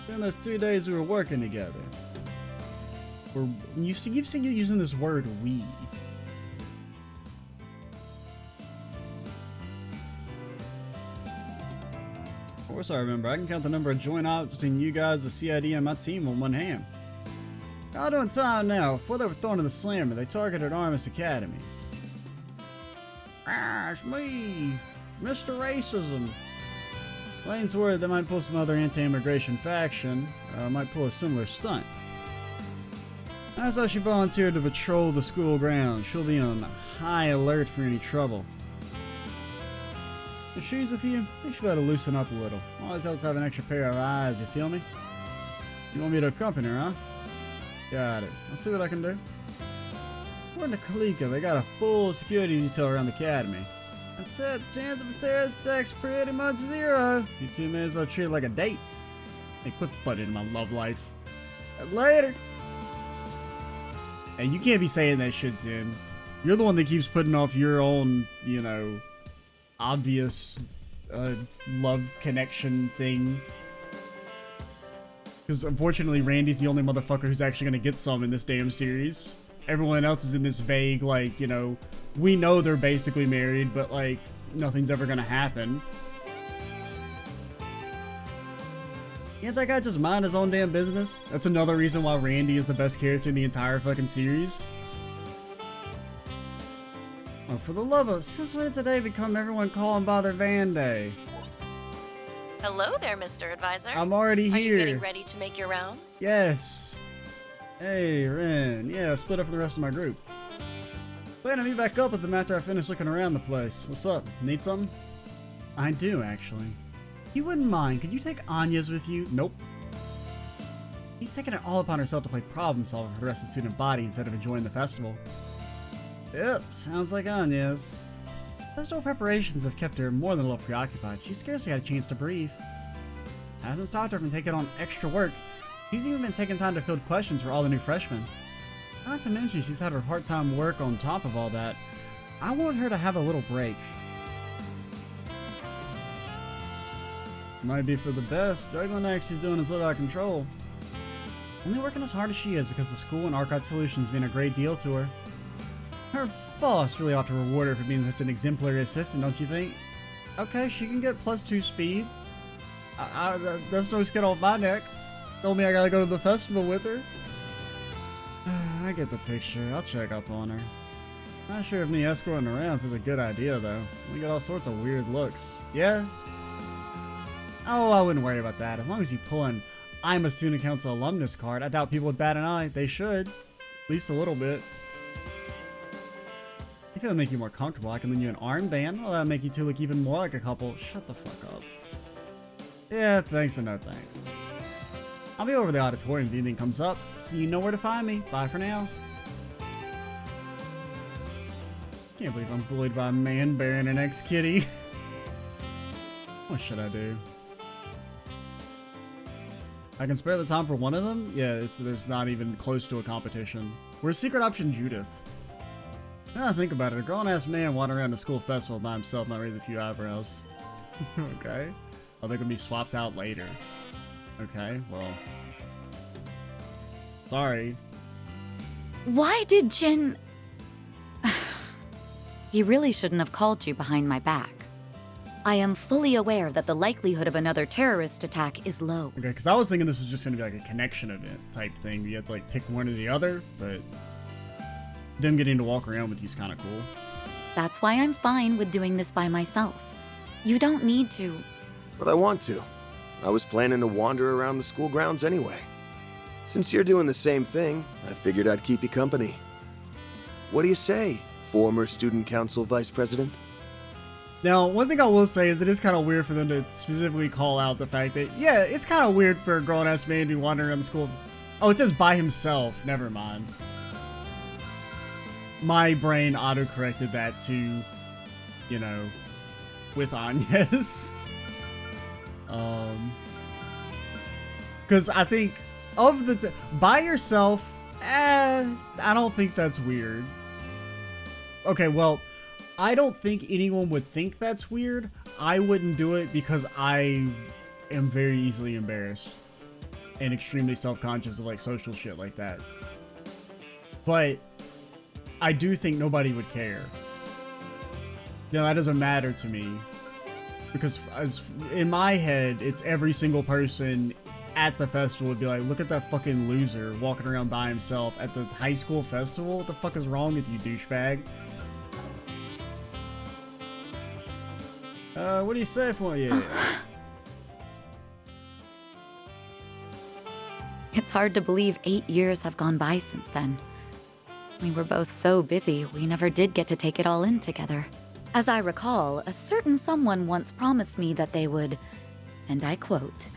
During those 3 days we were working together. You keep saying you're using this word, we. Of course I remember. I can count the number of joint ops between you guys, the CID, and my team on one hand. All doing time now. Before they were thrown in the slammer, they targeted Aramis Academy. Ah, it's me, Mr. Racism. Lane's worried they might pull some other anti-immigration faction, might pull a similar stunt. That's why she volunteered to patrol the school grounds. She'll be on high alert for any trouble. If she's with you, you should better loosen up a little. Always helps to have an extra pair of eyes, you feel me? You want me to accompany her, huh? Got it. I'll see what I can do. According to Kalika, they got a full security detail around the academy. That's it. Chance of a terrorist attack's pretty much zero. You two may as well treat it like a date. Hey, quit butting my love life. Later. Hey, you can't be saying that shit, Zen. You're the one that keeps putting off your own, you know, obvious love connection thing. Because unfortunately, Randy's the only motherfucker who's actually going to get some in this damn series. Everyone else is in this vague, like, you know, we know they're basically married, but, like, nothing's ever gonna happen. Can't that guy just mind his own damn business? That's another reason why Randy is the best character in the entire fucking series. Oh, for the love of... Since when did today become everyone call and bother Van Day? Hello there, Mr. Advisor. I'm already here. Are you getting ready to make your rounds? Yes. Hey, Ren. Yeah, split up from the rest of my group. Plan to meet back up with them after I finish looking around the place. What's up? Need something? I do, actually. You wouldn't mind. Could you take Anya's with you? Nope. She's taking it all upon herself to play problem solver for the rest of the student body instead of enjoying the festival. Yep, sounds like Anya's. Festival preparations have kept her more than a little preoccupied. She scarcely had a chance to breathe. Hasn't stopped her from taking on extra work. She's even been taking time to field questions for all the new freshmen. Not to mention she's had her part-time work on top of all that. I want her to have a little break. Might be for the best. Juggling act she's doing is a little out of control. Only working as hard as she is because the school and Archive Solutions mean a great deal to her. Her boss really ought to reward her for being such an exemplary assistant, don't you think? Okay, she can get +2 speed. That's no skin off my neck. Told me I gotta go to the festival with her. I get the picture. I'll check up on her. Not sure if me escorting around is a good idea, though. We get all sorts of weird looks. Yeah? Oh, I wouldn't worry about that. As long as you pull an I'm a Student Council alumnus card, I doubt people would bat an eye. They should. At least a little bit. If it'll make you more comfortable, I can lend you an armband. Oh, that'll make you two look even more like a couple. Shut the fuck up. Yeah, thanks and no thanks. I'll be over at the auditorium if anything comes up, so you know where to find me. Bye for now. Can't believe I'm bullied by a man bearing an ex-kitty. What should I do? I can spare the time for one of them? Yeah, there's not even close to a competition. Where's secret option Judith? Now think about it, a grown-ass man wandering around a school festival by himself might raise a few eyebrows. Okay. Oh, they're gonna be swapped out later. Okay, well. Sorry. Why did Jin... He really shouldn't have called you behind my back. I am fully aware that the likelihood of another terrorist attack is low. Okay, because I was thinking this was just going to be like a connection event type thing. You have to like pick one or the other, but them getting to walk around with you is kind of cool. That's why I'm fine with doing this by myself. You don't need to. But I want to. I was planning to wander around the school grounds anyway. Since you're doing the same thing, I figured I'd keep you company. What do you say, former student council vice president? Now, one thing I will say is it is kind of weird for them to specifically call out the fact that, yeah, it's kind of weird for a grown-ass man to be wandering around the school. Oh, it says by himself. Never mind. My brain auto-corrected that to, you know, with Anya's. Because I think of the... by yourself, I don't think that's weird. Okay, well... I don't think anyone would think that's weird. I wouldn't do it because I am very easily embarrassed and extremely self-conscious of like social shit like that. But I do think nobody would care. No, that doesn't matter to me because in my head, it's every single person at the festival would be like, look at that fucking loser walking around by himself at the high school festival. What the fuck is wrong with you, douchebag? What do you say for you? It's hard to believe 8 years have gone by since then. We were both so busy, we never did get to take it all in together. As I recall, a certain someone once promised me that they would, and I quote,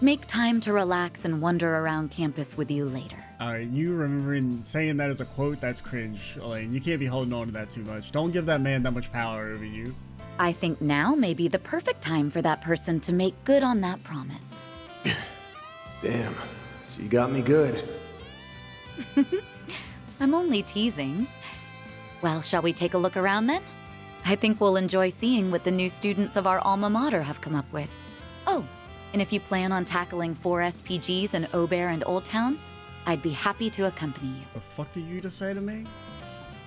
make time to relax and wander around campus with you later. Alright, you remembering saying that as a quote? That's cringe, Elaine. You can't be holding on to that too much. Don't give that man that much power over you. I think now may be the perfect time for that person to make good on that promise. Damn, she got me good. I'm only teasing. Well, shall we take a look around then? I think we'll enjoy seeing what the new students of our alma mater have come up with. Oh, and if you plan on tackling 4 SPGs in Aubert and Old Town, I'd be happy to accompany you. The fuck do you just say to me?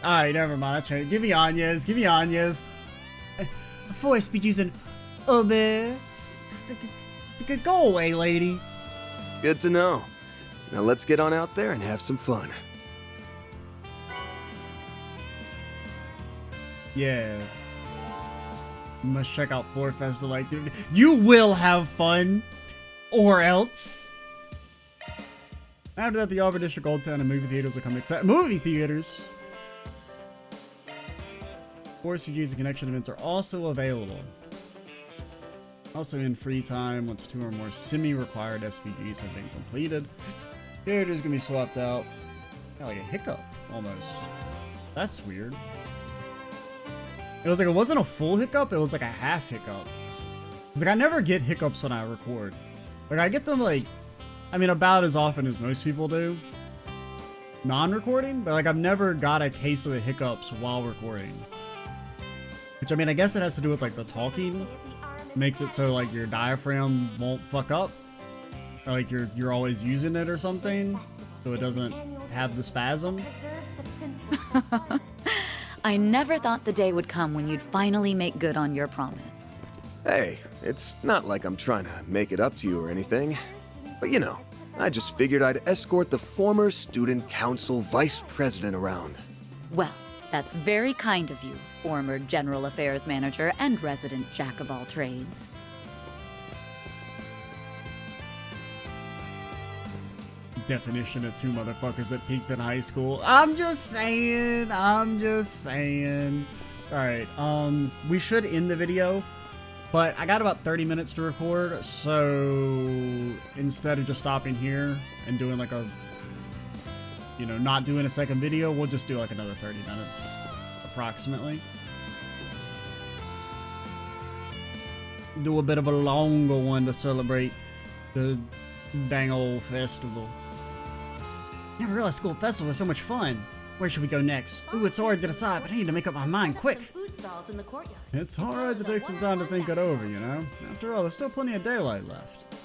Alright, never mind. I changed. Give me Anya's. Give me Anya's. 4 SPGs in Aubert. Go away, lady. Good to know. Now let's get on out there and have some fun. Yeah. You must check out 4 festival activity. You will have fun. Or else. After that, the Auburn District Old Town and movie theaters will come accept movie theaters. 4 SPGs and connection events are also available. Also in free time, once 2 or more semi-required SPGs have been completed. Theaters gonna be swapped out. Got like a hiccup, almost. That's weird. It was like, it wasn't a full hiccup, it was like a half hiccup. It's like, I never get hiccups when I record. Like, I get them like, I mean, about as often as most people do. Non-recording, but like, I've never got a case of the hiccups while recording. Which, I mean, I guess it has to do with, like, the talking. Makes it so, like, your diaphragm won't fuck up. Or, like, you're always using it or something. So it doesn't have the spasm. I never thought the day would come when you'd finally make good on your promise. Hey, it's not like I'm trying to make it up to you or anything. But you know, I just figured I'd escort the former student council vice president around. Well, that's very kind of you, former general affairs manager and resident jack of all trades. Definition of two motherfuckers that peaked in high school. I'm just saying. Alright, we should end the video, but I got about 30 minutes to record, so instead of just stopping here and doing like a, you know, not doing a second video, we'll just do like another 30 minutes, approximately. Do a bit of a longer one to celebrate the dang old festival. Never realized School Festival was so much fun. Where should we go next? Ooh, it's hard to decide, but I need to make up my mind quick. It's hard to take some time to think it over, you know? After all, there's still plenty of daylight left.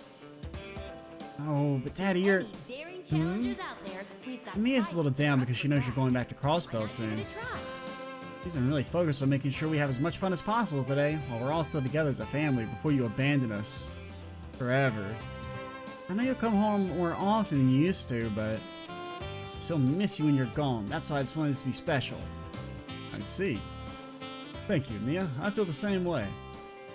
Oh, but Daddy, you're... Mia's a little down because she knows you're going back to Crossbell soon. She's been really focused on making sure we have as much fun as possible today, while we're all still together as a family before you abandon us. Forever. I know you'll come home more often than you used to, but... I still miss you when you're gone. That's why I just wanted this to be special. I see. Thank you, Mia. I feel the same way.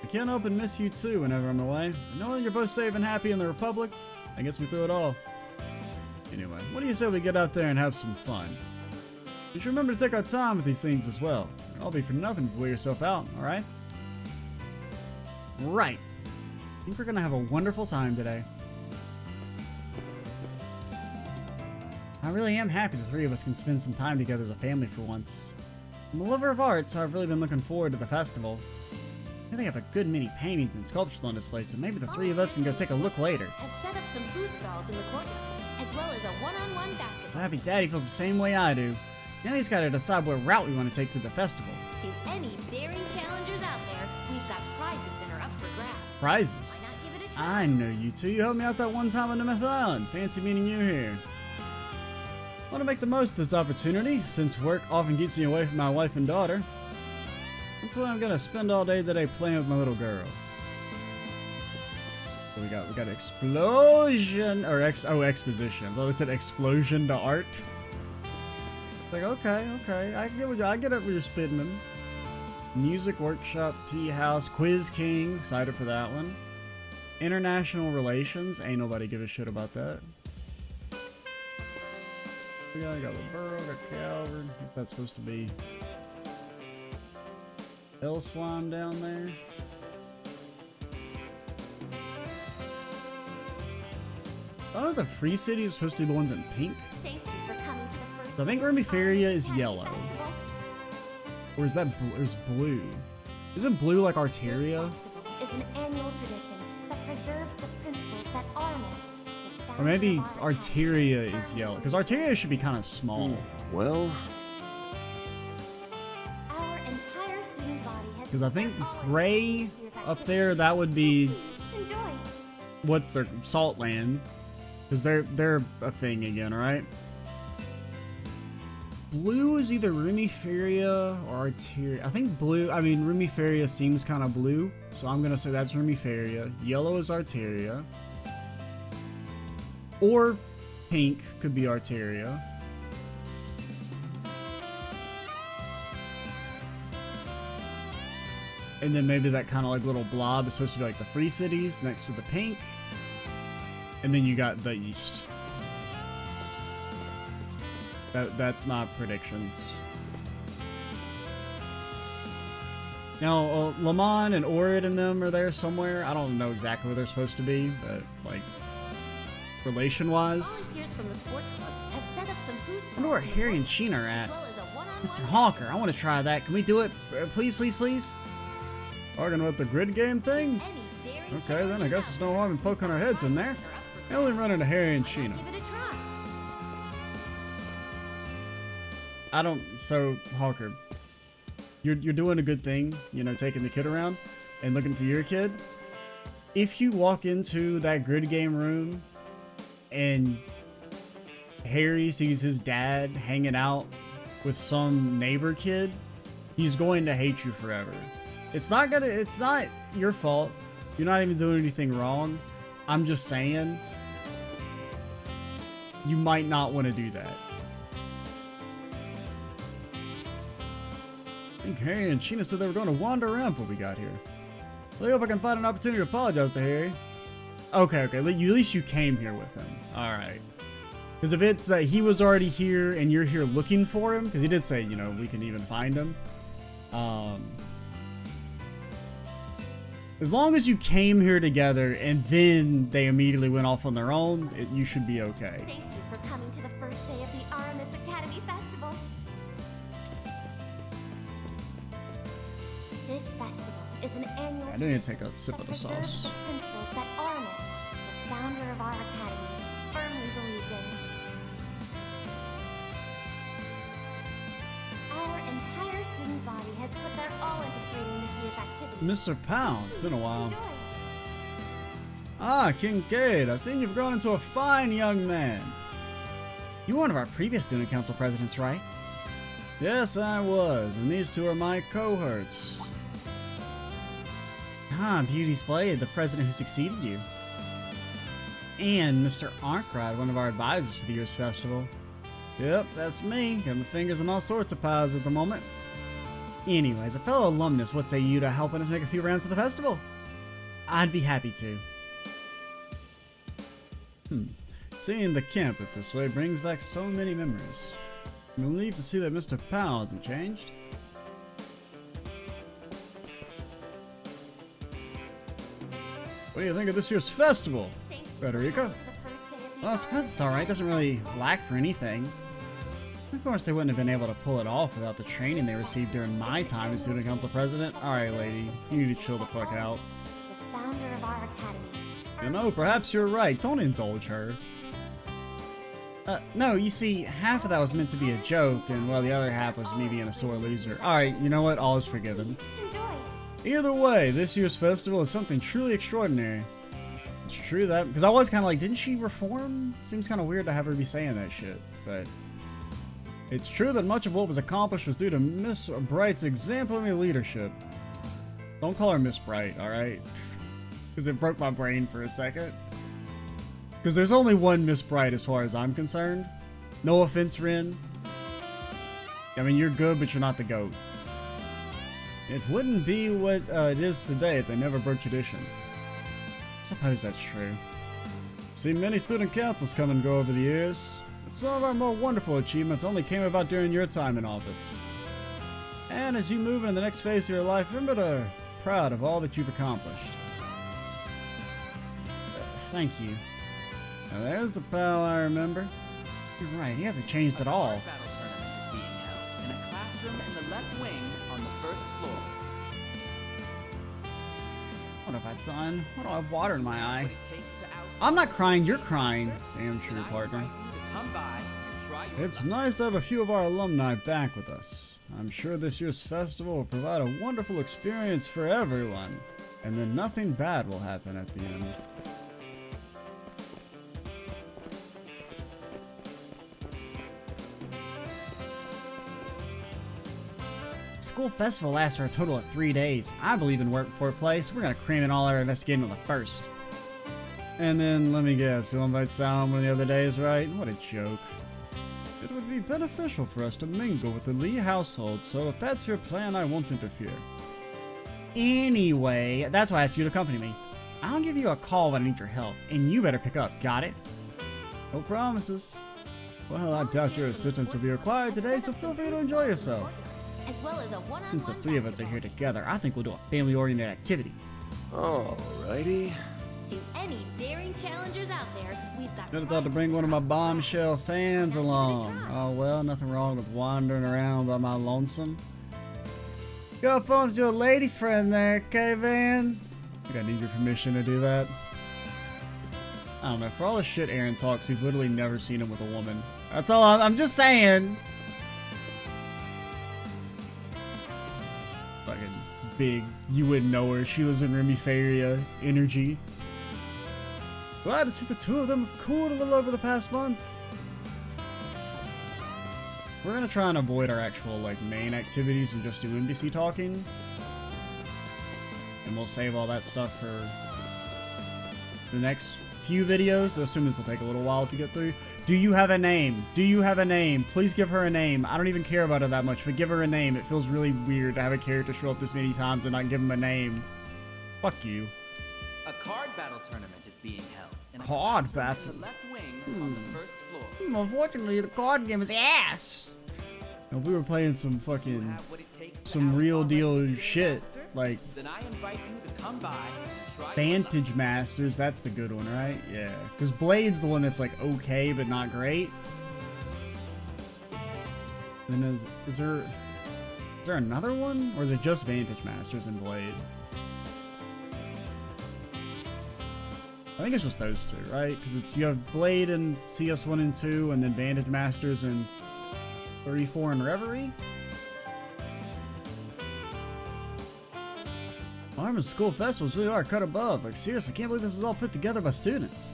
I can't help but miss you too whenever I'm away. But knowing you're both safe and happy in the Republic, that gets me through it all. Anyway, what do you say we get out there and have some fun? You should remember to take our time with these things as well. It'll all be for nothing if you wear yourself out, alright? Right. I think we're gonna have a wonderful time today. I really am happy the three of us can spend some time together as a family for once. I'm a lover of art, so I've really been looking forward to the festival. I think they have a good many paintings and sculptures on display, so maybe the three of us can go take a look later. I've set up some food stalls in the courtyard, as well as a one-on-one basketball. So Happy Daddy feels the same way I do. Now he's got to decide what route we want to take through the festival. To any daring challengers out there, we've got prizes that are up for grabs. Prizes? Why not give it a try? I know you two. You helped me out that one time on Nemeth Island. Fancy meeting you here. I want to make the most of this opportunity, since work often keeps me away from my wife and daughter. That's why I'm gonna spend all day today playing with my little girl. So we got explosion or exposition. Well, they said explosion to art. Like okay, I get it where you're spitting them. Music workshop, tea house, quiz king. Excited for that one. International relations. Ain't nobody give a shit about that. We got LeBurrow, got Calvert. What's that supposed to be? L slime down there. I don't know if the free cities are supposed to be the ones in pink. Thank you for coming to the first. So I think Rumiferia is yellow. Or is that blue? Isn't blue like Arteria? This festival is an annual tradition that preserves the principles that Aramis, the Or maybe founder of our Arteria is yellow. Because Arteria should be kind of small. Well, Our entire student body has Because I think prepared all gray activities this year's up there, that would be Please enjoy. what's their Saltland. Because they're a thing again, right? Blue is either Rumiferia or Arteria. I think blue, Rumiferia seems kind of blue. So I'm going to say that's Rumiferia. Yellow is Arteria. Or pink could be Arteria. And then maybe that kind of like little blob is supposed to be like the free cities next to the pink. And then you got the east. That's my predictions. Now, Lamont and Orid and them are there somewhere. I don't know exactly where they're supposed to be, but like relation-wise. Volunteers from the sports clubs have set up some food I wonder where stalls in the Harry and courtyard, Sheena are at. as well as a one-on-one Mr. Honker, I want to try that. Can we do it? Please, please, please? Talking about the grid game thing? Any daring Okay, then I challengers guess out there's no there, harm in we've poking got our heads in there. prizes that are up for I only grabs. run into Harry and Why Sheena. not give it a try? I don't. So, Hawker, you're doing a good thing, you know, taking the kid around and looking for your kid. If you walk into that grid game room and Harry sees his dad hanging out with some neighbor kid, he's going to hate you forever. It's not your fault. You're not even doing anything wrong. I'm just saying, You might not want to do that. I think Harry and Sheena said they were going to wander around before we got here. I hope I can find an opportunity to apologize to Harry. Okay, okay. At least you came here with him. Alright. Because if it's that he was already here and you're here looking for him, because he did say, you know, we can even find him. As long as you came here together and then they immediately went off on their own, you should be okay. Thank you for coming to the first day of the Aramis Academy Festival. This festival is an annual I didn't take a sip of the that preserves sauce. the principles that Aramis, the founder of our academy, firmly believed in. Our entire student body has put their all into creating this year's activity. Mr. Pound, it's been a while. Enjoy. Ah, Kincaid, I've seen you've grown into a fine young man. You were one of our previous student council presidents, right? Yes, I was, and these two are my cohorts. Ah, Beauty's Blade, the president who succeeded you. And Mr. Arkwright, one of our advisors for the year's festival. Yep, that's me. Got my fingers in all sorts of pies at the moment. Anyways, a fellow alumnus, what say you to helping us make a few rounds of the festival? I'd be happy to. Seeing the campus this way brings back so many memories. I'm relieved to see that Mr. Powell hasn't changed. What do you think of this year's festival, Thank you. Federica? To the first day of the Well, I suppose it's alright. Doesn't really lack for anything. Of course, they wouldn't have been able to pull it off without the training they received during my time as student council president. Alright, lady. You need to chill the fuck out. The founder of our academy. You know, perhaps you're right. Don't indulge her. No, you see, half of that was meant to be a joke, and well, the other half was me being a sore loser. Alright, you know what? All is forgiven. Enjoy. Either way, this year's festival is something truly extraordinary. It's true that, because I was kind of like, didn't she reform? Seems kind of weird to have her be saying that shit, but it's true that much of what was accomplished was due to Miss Bright's exemplary leadership. Don't call her Miss Bright, alright? Because it broke my brain for a second. Because there's only one Miss Bright as far as I'm concerned. No offense, Rin. I mean, you're good, but you're not the GOAT. It wouldn't be what it is today if they never broke tradition. I suppose that's true. Seen many student councils come and go over the years, but some of our more wonderful achievements only came about during your time in office. And as you move into the next phase of your life, remember to be proud of all that you've accomplished. Thank you. Now there's the pal I remember. You're right, he hasn't changed at all. Battle tournament is being held in a classroom in the left wing on the first floor. What have I done? Why do I have water in my eye? What it takes to oust I'm not crying, you're crying. Damn true, and I partner. invite you to come by and try your It's luck. nice to have a few of our alumni back with us. I'm sure this year's festival will provide a wonderful experience for everyone, and then nothing bad will happen at the end. School festival lasts for a total of 3 days. I believe in work before play, so we're gonna cram in all our investigating on the first. And then, let me guess, you'll invite Sal one of the other days, right? What a joke. It would be beneficial for us to mingle with the Lee household, so if that's your plan, I won't interfere. Anyway, that's why I asked you to accompany me. I'll give you a call when I need your help, and you better pick up, got it? No promises. Well, I doubt your assistance will be required today, so feel free to enjoy yourself. As well as a one-on-one Since the three of us are here together, I think we'll do a family-oriented activity. Alrighty. To any daring challengers out there, we've got Never thought to bring one of my bombshell fans along. Oh well, nothing wrong with wandering around by my lonesome. Got phone to your lady friend there, K-Van. I think I need your permission to do that. I don't know, for all the shit Aaron talks, you've literally never seen him with a woman. That's all I'm just saying. Fucking big, you wouldn't know her. She was in Remiferia energy. Glad to see the two of them have cooled a little over the past month. We're gonna try and avoid our actual like main activities and just do NPC talking. And we'll save all that stuff for the next few videos. I assume this will take a little while to get through. Do you have a name? Do you have a name? Please give her a name. I don't even care about her that much, but give her a name. It feels really weird to have a character show up this many times and not give him a name. Fuck you. A card battle tournament is being held. In a Card classroom in battle? the left wing on the first floor. Unfortunately, the card game is ass. If we were playing some fucking, Have what it takes to some oust real our deal resident shit, master? like Then I invite you to come by and try your luck. Vantage Masters, that's the good one, right? Yeah. Because Blade's the one that's like okay, but not great. Then is there another one? Or is it just Vantage Masters and Blade? I think it's just those two, right? Because you have Blade and CS 1 and 2, and then Vantage Masters and 34 and Reverie? Aramis School Festival is really hard, cut above. Like, seriously, I can't believe this is all put together by students.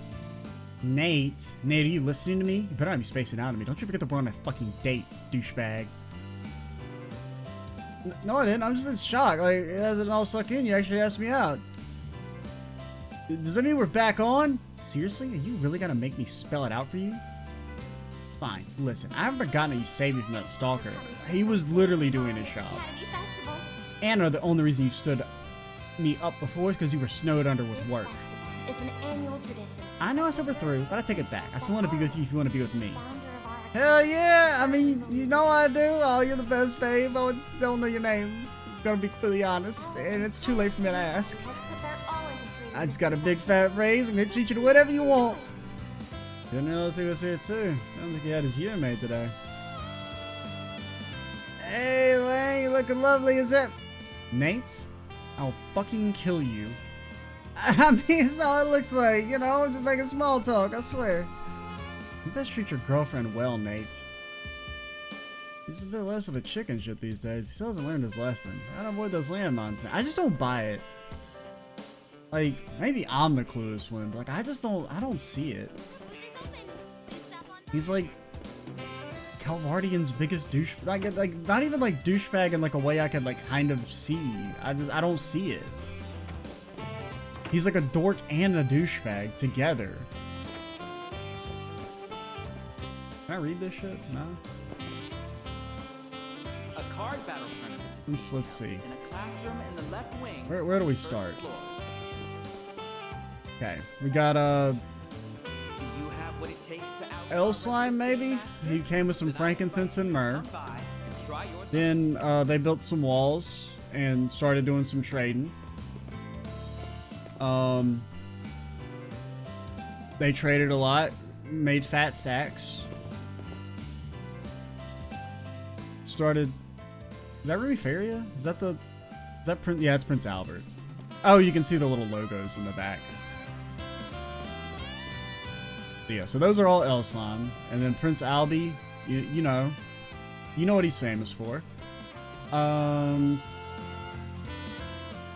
Nate, are you listening to me? You better not be spacing out on me. Don't you forget that we're on a fucking date, douchebag. No, I didn't. I'm just in shock. Like, it hasn't all sunk in. You actually asked me out. Does that mean we're back on? Seriously? Are you really gonna make me spell it out for you? Fine. Listen, I haven't forgotten that you saved me from that stalker. He was literally doing his job. Academy Festival. And the only reason you stood me up before is because you were snowed under with This work. festival is an annual tradition. I know I said we're through, but I take it back. I still want to be with you if you want to be with me. Founder of our Hell yeah! I mean, you know I do. Oh, you're the best, babe. I don't know your name. Gonna be completely honest, and it's too late for me to ask. has put their all into creating I just this got a big festival. fat raise. I'm gonna treat you to whatever you want. Didn't realize he was here too. Sounds like he had his year made today. Hey, Lang, you looking lovely as that. Nate, I'll fucking kill you. I mean, it's not what it looks like, you know? I'm just making small talk, I swear. You best treat your girlfriend well, Nate. He's a bit less of a chicken shit these days. He still hasn't learned his lesson. Gotta avoid those landmines, man. I just don't buy it. Like, maybe I'm the clueless one, but like, I don't see it. He's like Calvardian's biggest douche, like not even like douchebag in like a way I could like kind of see. I don't see it. He's like a dork and a douchebag together. Can I read this shit? No. A card battle tournament is being Let's held see. in a classroom in the left wing. Where do we first start? floor. Okay, we got Do you have what it takes to oust L our slime resident maybe. master? He came with some Then I frankincense and invite you myrrh. to come by and try your luck. Then they built some walls and started doing some trading. They traded a lot, made fat stacks. Started. Is that Ruby Faria? Is that Prince? Yeah, it's Prince Albert. Oh, you can see the little logos in the back. Yeah, so those are all L slime, and then Prince Albie, you know what he's famous for.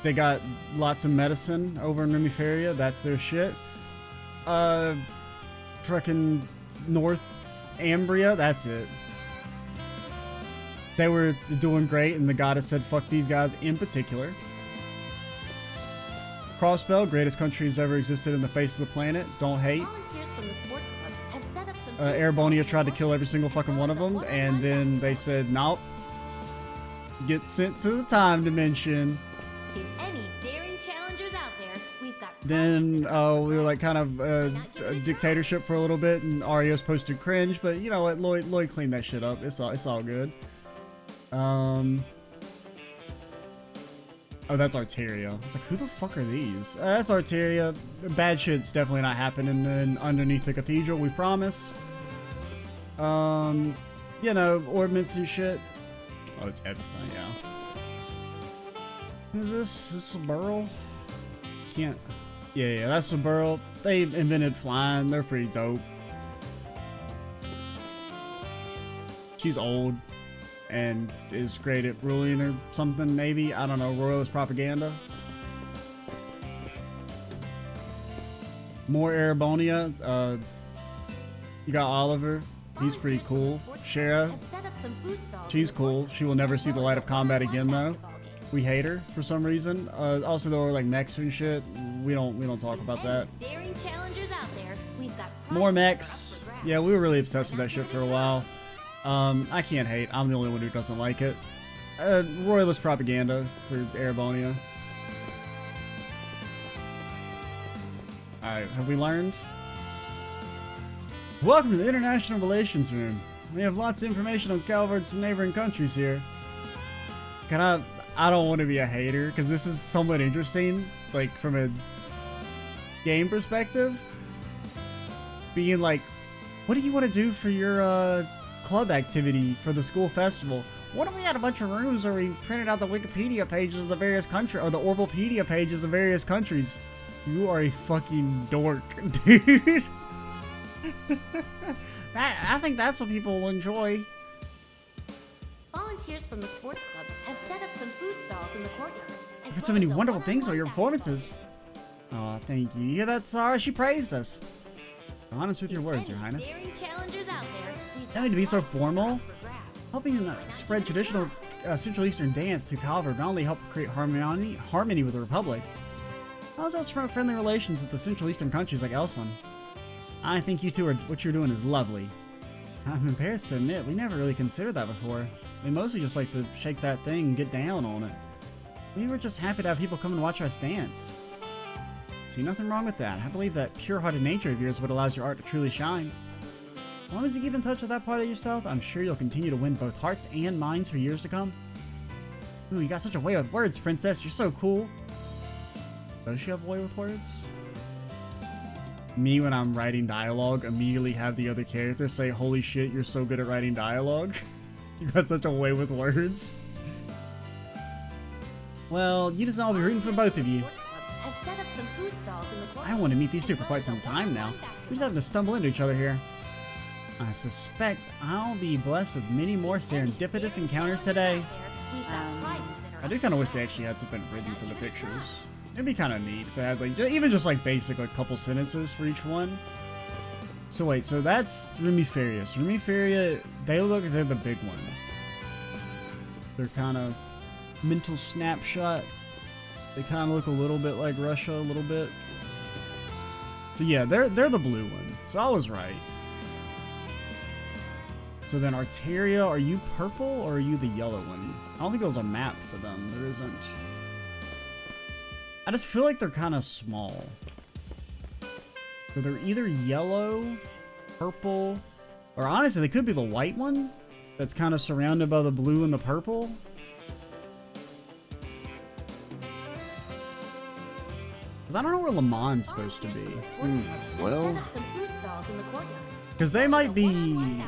They got lots of medicine over in Remiferia. That's their shit. Frickin' North Ambria. That's it. They were doing great, and the goddess said, "Fuck these guys in particular." Crossbell, greatest country that's ever existed in the face of the planet. Don't hate. Volunteers from the sports clubs have set up some Arabonia tried to kill every single fucking one of them, and then they said, "Nope. Get sent to the time dimension." To any daring challengers out there, we've got Then we were like kind of a dictatorship for a little bit, and Ario's posted cringe, but you know what? Lloyd cleaned that shit up. It's all good. Oh, that's Arteria. It's like, who the fuck are these? That's Arteria. Bad shit's definitely not happening underneath the cathedral, we promise. You know, ordnance and shit. Oh, it's Epstein, yeah. Is this a Burl? Can't. Yeah, that's a Burl. They invented flying. They're pretty dope. She's old and is great at ruling or something, maybe. I don't know. Royalist propaganda. More Arabonia. You got Oliver. He's pretty cool. Shara. have set up some food stalls She's in the cool. courtyard, She will never see as the well light as of a combat one-on-one again, though. basketball game. We hate her for some reason. Also, though, we're like mechs and shit. We don't talk To about any that. daring challengers out there, we've got More prizes mechs. for up for grabs. Yeah, we were really obsessed with that shit for a while. I can't hate. I'm the only one who doesn't like it. Royalist propaganda for Arabonia. Alright, have we learned? Welcome to the International Relations Room. We have lots of information on Calvert's and neighboring countries here. I don't want to be a hater, because this is somewhat interesting, like, from a game perspective. Being like, what do you want to do for your, club activity for the school festival? What if we had a bunch of rooms where we printed out the Wikipedia pages of the various countries, or the Orblepedia pages of various countries? You are a fucking dork, dude. I think that's what people will enjoy. Volunteers from the sports clubs have set up some food stalls in the courtyard. I've heard so many wonderful things about your performances. Oh, thank you. You hear that, Sarah? She praised us. Be honest with your words, Your Highness. Don't need to be so formal. Helping spread traditional Central Eastern dance through Calvert not only help create harmony with the Republic, but also promote friendly relations with the Central Eastern countries like Elsland. I think you two what you're doing is lovely. I'm embarrassed to admit, we never really considered that before. We mostly just like to shake that thing and get down on it. We were just happy to have people come and watch us dance. See nothing wrong with that. I believe that pure-hearted nature of yours is what allows your art to truly shine. As long as you keep in touch with that part of yourself, I'm sure you'll continue to win both hearts and minds for years to come. Ooh, you got such a way with words, Princess. You're so cool. Does she have a way with words? Me, when I'm writing dialogue, immediately have the other character say, holy shit, you're so good at writing dialogue. You got such a way with words. Well, you just know I'll be rooting for both of you. I want to meet these two for quite some time now. We're just having to stumble into each other here. I suspect I'll be blessed with many more serendipitous encounters today. I do kind of wish they actually had something written for the pictures. It'd be kind of neat if they had, like, even just, like, basic, like, couple sentences for each one. So, wait, so that's Remiferia. So, Remiferia, they look like they're the big one. They're kind of mental snapshot. They kind of look a little bit like Russia, a little bit. So, yeah, they're the blue one. So, I was right. So, then Arteria, are you purple or are you the yellow one? I don't think there's a map for them. There isn't. I just feel like they're kind of small. So they're either yellow, purple, or honestly, they could be the white one that's kind of surrounded by the blue and the purple. Because I don't know where Le Mans is supposed to be. Well, because they might be...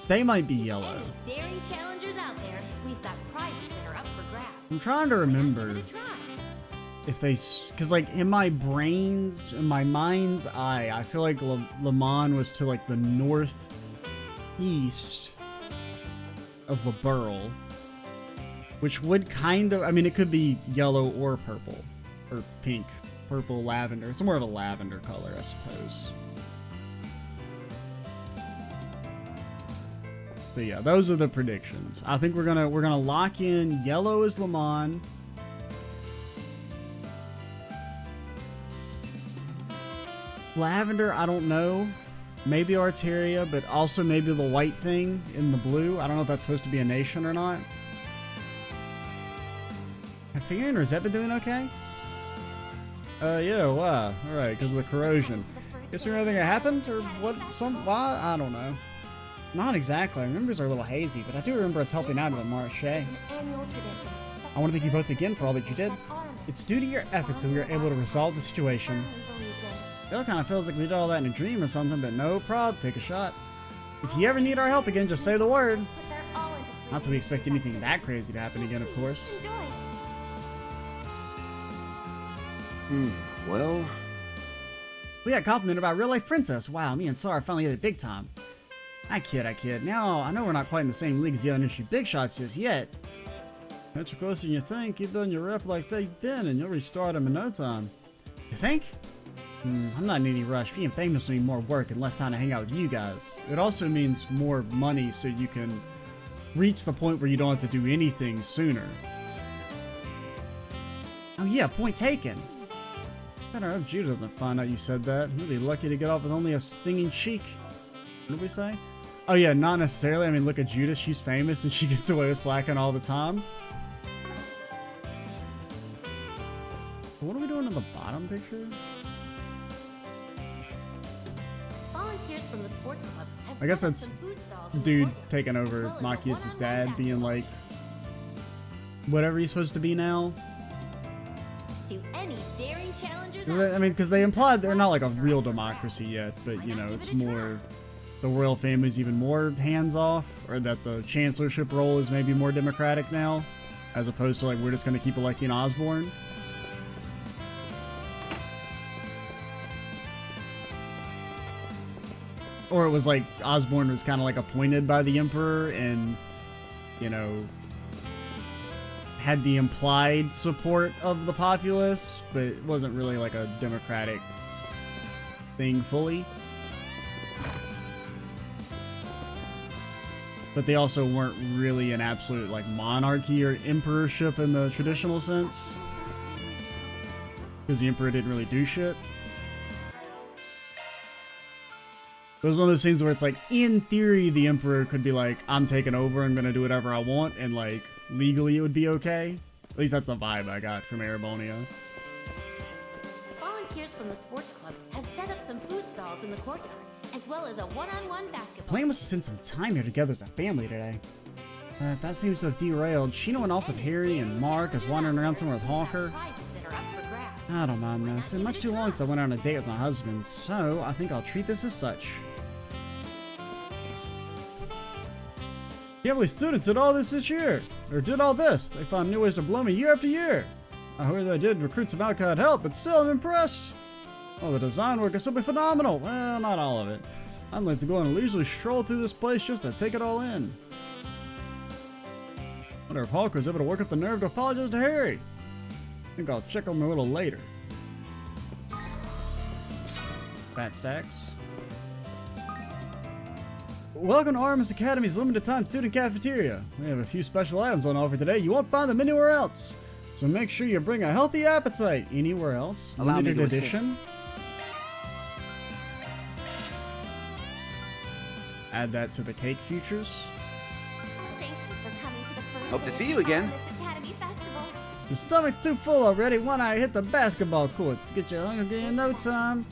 They might be yellow. I'm trying to remember if they, because like in my mind's eye, I feel like Le Mans was to like the northeast of La Burle, which would kind of, I mean, it could be yellow or purple, or pink, purple, lavender. It's more of a lavender color, I suppose. So yeah, those are the predictions. I think we're gonna lock in yellow as Le Mans. Lavender, I don't know. Maybe Arteria, but also maybe the white thing in the blue. I don't know if that's supposed to be a nation or not. Have Fiona and Rosette been doing okay? Yeah, wow. Alright, because of the corrosion. Is there anything that happened? Or what? Why? I don't know. Not exactly. My memories are a little hazy, but I do remember us helping out at the marche. I want to thank you both again for all that you did. It's due to your efforts that we were able to resolve the situation. It kind of feels like we did all that in a dream or something, but no problem. Take a shot. If you ever need our help again, just say the word. Not that we expect anything that crazy to happen again, of course. Well... We got compliment about real life princess. Wow, me and Sarah finally hit it big time. I kid. Now, I know we're not quite in the same league as the other industry big shots just yet. Much closer than you think. Keep building your rep like they've been, and you'll reach stardom in no time. You think? I'm not in any rush. Being famous will mean more work and less time to hang out with you guys. It also means more money so you can reach the point where you don't have to do anything sooner. Oh yeah, point taken. Better hope Judah doesn't find out you said that. He'll be lucky to get off with only a stinging cheek. What did we say? Oh yeah, not necessarily. I mean, look at Judah. She's famous and she gets away with slacking all the time. What are we doing in the bottom picture? Volunteers from the sports clubs have I guess set up that's some food stalls in the dude courtyard, taking as over well as a Machias's one-on-one dad, being basketball like whatever he's supposed to be now. to any daring challengers. I mean, because they implied they're not like a real democracy yet, but you know, it's more the royal family's even more hands off, or that the chancellorship role is maybe more democratic now, as opposed to like we're just going to keep electing Osborne. Or it was like Osborne was kind of like appointed by the emperor and, you know, had the implied support of the populace, but it wasn't really like a democratic thing fully. But they also weren't really an absolute like monarchy or emperorship in the traditional sense, because the emperor didn't really do shit. It was one of those things where it's like, in theory, the emperor could be like, I'm taking over, I'm gonna do whatever I want, and like, legally it would be okay. At least that's the vibe I got from Arabonia. Volunteers from the sports clubs have set up some food stalls in the courtyard, as well as a one-on-one basketball. Plan was to spend some time here together as a family today. That seems to have derailed. Sheena went off with Harry, and Mark is wandering around somewhere with Hawker. Prizes that are up for grabs. I don't mind that. It's been much too long since I went on a date with my husband, so I think I'll treat this as such. Can't believe students did all this year, or did all this. They found new ways to blow me year after year. I heard they did recruit some outside help, but still I'm impressed. Oh, the design work is simply phenomenal. Well, not all of it. I'd like to go on a leisurely stroll through this place just to take it all in. Wonder if Hawker was able to work up the nerve to apologize to Harry. I think I'll check on him a little later. Fat stacks. Welcome to Aramis Academy's limited time student cafeteria. We have a few special items on offer today. You won't find them anywhere else. So make sure you bring a healthy appetite. Anywhere else? Allow me Limited to edition. Add that to the cake futures. Thank you for coming to the first Hope to day see of you the again. Aramis Academy Festival. Your stomach's too full already. Why not hit the basketball courts? Get you hungry in no time.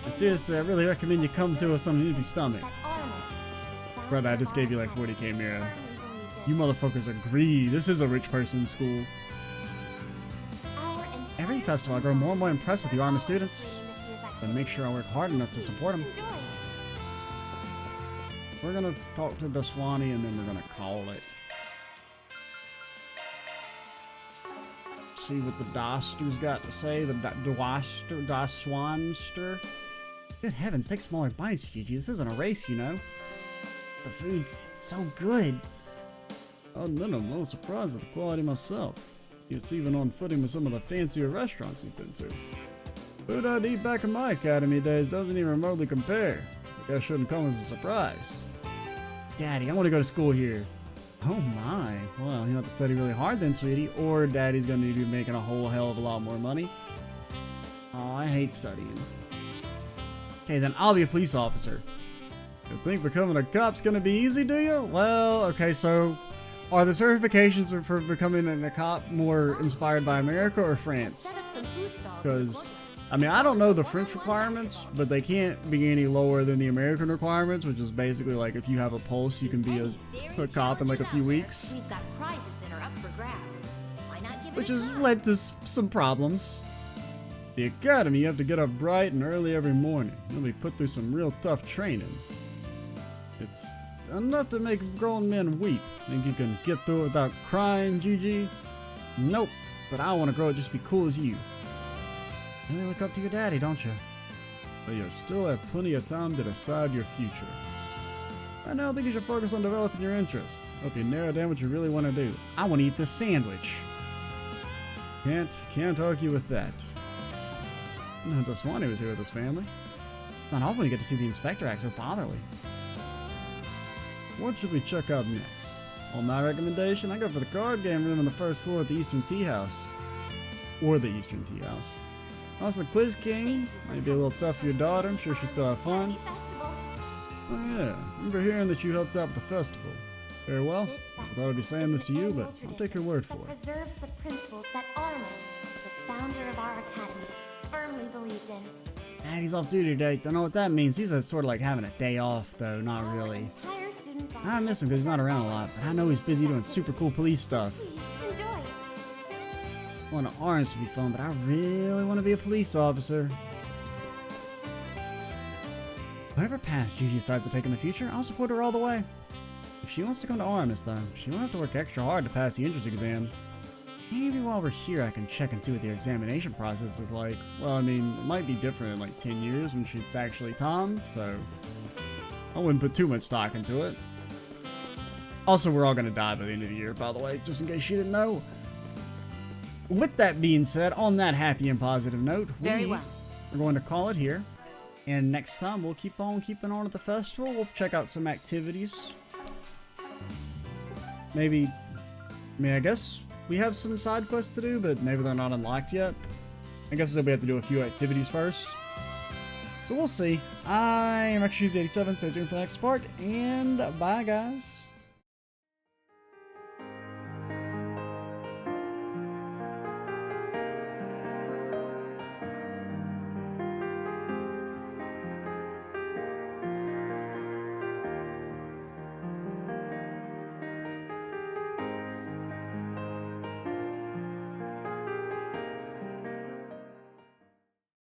Seriously, I really recommend you come to us on an empty stomach. Brother, I just gave you like 40k Mira. You motherfuckers are greedy. This is a rich person's school. Every festival I grow more and more impressed with the Aramis students. But make sure I work hard enough to support them. We're gonna talk to Daswani and then we're gonna call it. See what the Doster's got to say. The Daswanster. Good heavens, take smaller bites, Gigi. This isn't a race, you know. The food's so good. Oh, no, I'm a little surprised at the quality myself. It's even on footing with some of the fancier restaurants you've been to. Food I'd eat back in my academy days doesn't even remotely compare. I guess shouldn't come as a surprise. Daddy, I want to go to school here. Oh my. Well, you have to study really hard then, sweetie, or Daddy's going to be making a whole hell of a lot more money. Oh, I hate studying. Okay, then I'll be a police officer. You think becoming a cop's gonna be easy, do you? Well, okay, so are the certifications for becoming a cop more inspired by America or France? Because, I mean, I don't know the French requirements, but they can't be any lower than the American requirements, which is basically like if you have a pulse, you can be a cop in like a few weeks. We've got prizes that are up for grabs. Why not give Which it a has try? led to some problems. The academy, you have to get up bright and early every morning. You'll be put through some real tough training. It's enough to make grown men weep. Think you can get through it without crying, Gigi? Nope, but I want to grow up just be cool as you. You really look up to your daddy, don't you? But you still have plenty of time to decide your future. Right now, I think you should focus on developing your interests. Hope you narrow down what you really want to do. I want to eat this sandwich. Can't argue with that. No, Daswani was here with his family. Not often you get to see the inspector act so fatherly. What should we check out next? On my recommendation, I go for the card game room on the first floor at the Eastern Tea House. Or the Eastern Tea House. Also, the Quiz King. Might be a little tough for your daughter. I'm sure she'll still have fun. Academy Festival. Oh yeah, I remember hearing that you helped out with the festival. Very well. This I thought I'd be saying this to you, but I'll take your word for that it. preserves the principles that Aramis, the founder of our academy, firmly believed in. Daddy's off duty today. Don't know what that means. He's sort of like having a day off, though. Not Our really. entire student body. I miss him because he's not around a lot, but I know he's busy doing super cool police stuff. Please enjoy. I want Orange to be fun, but I really want to be a police officer. Whatever path Gigi decides to take in the future, I'll support her all the way. If she wants to come to Aramis, though, she will have to work extra hard to pass the entrance exam. Maybe while we're here, I can check and see what the examination process is like. Well, I mean, it might be different in like 10 years when she's actually Tom, so I wouldn't put too much stock into it. Also, we're all going to die by the end of the year, by the way, just in case you didn't know. With that being said, on that happy and positive note, Very well. we're going to call it here. And next time, we'll keep on keeping on at the festival. We'll check out some activities. Maybe, I mean, I guess we have some side quests to do, but maybe they're not unlocked yet. I guess we have to do a few activities first. So we'll see. I am XShoes87, stay tuned for the next part, and bye guys.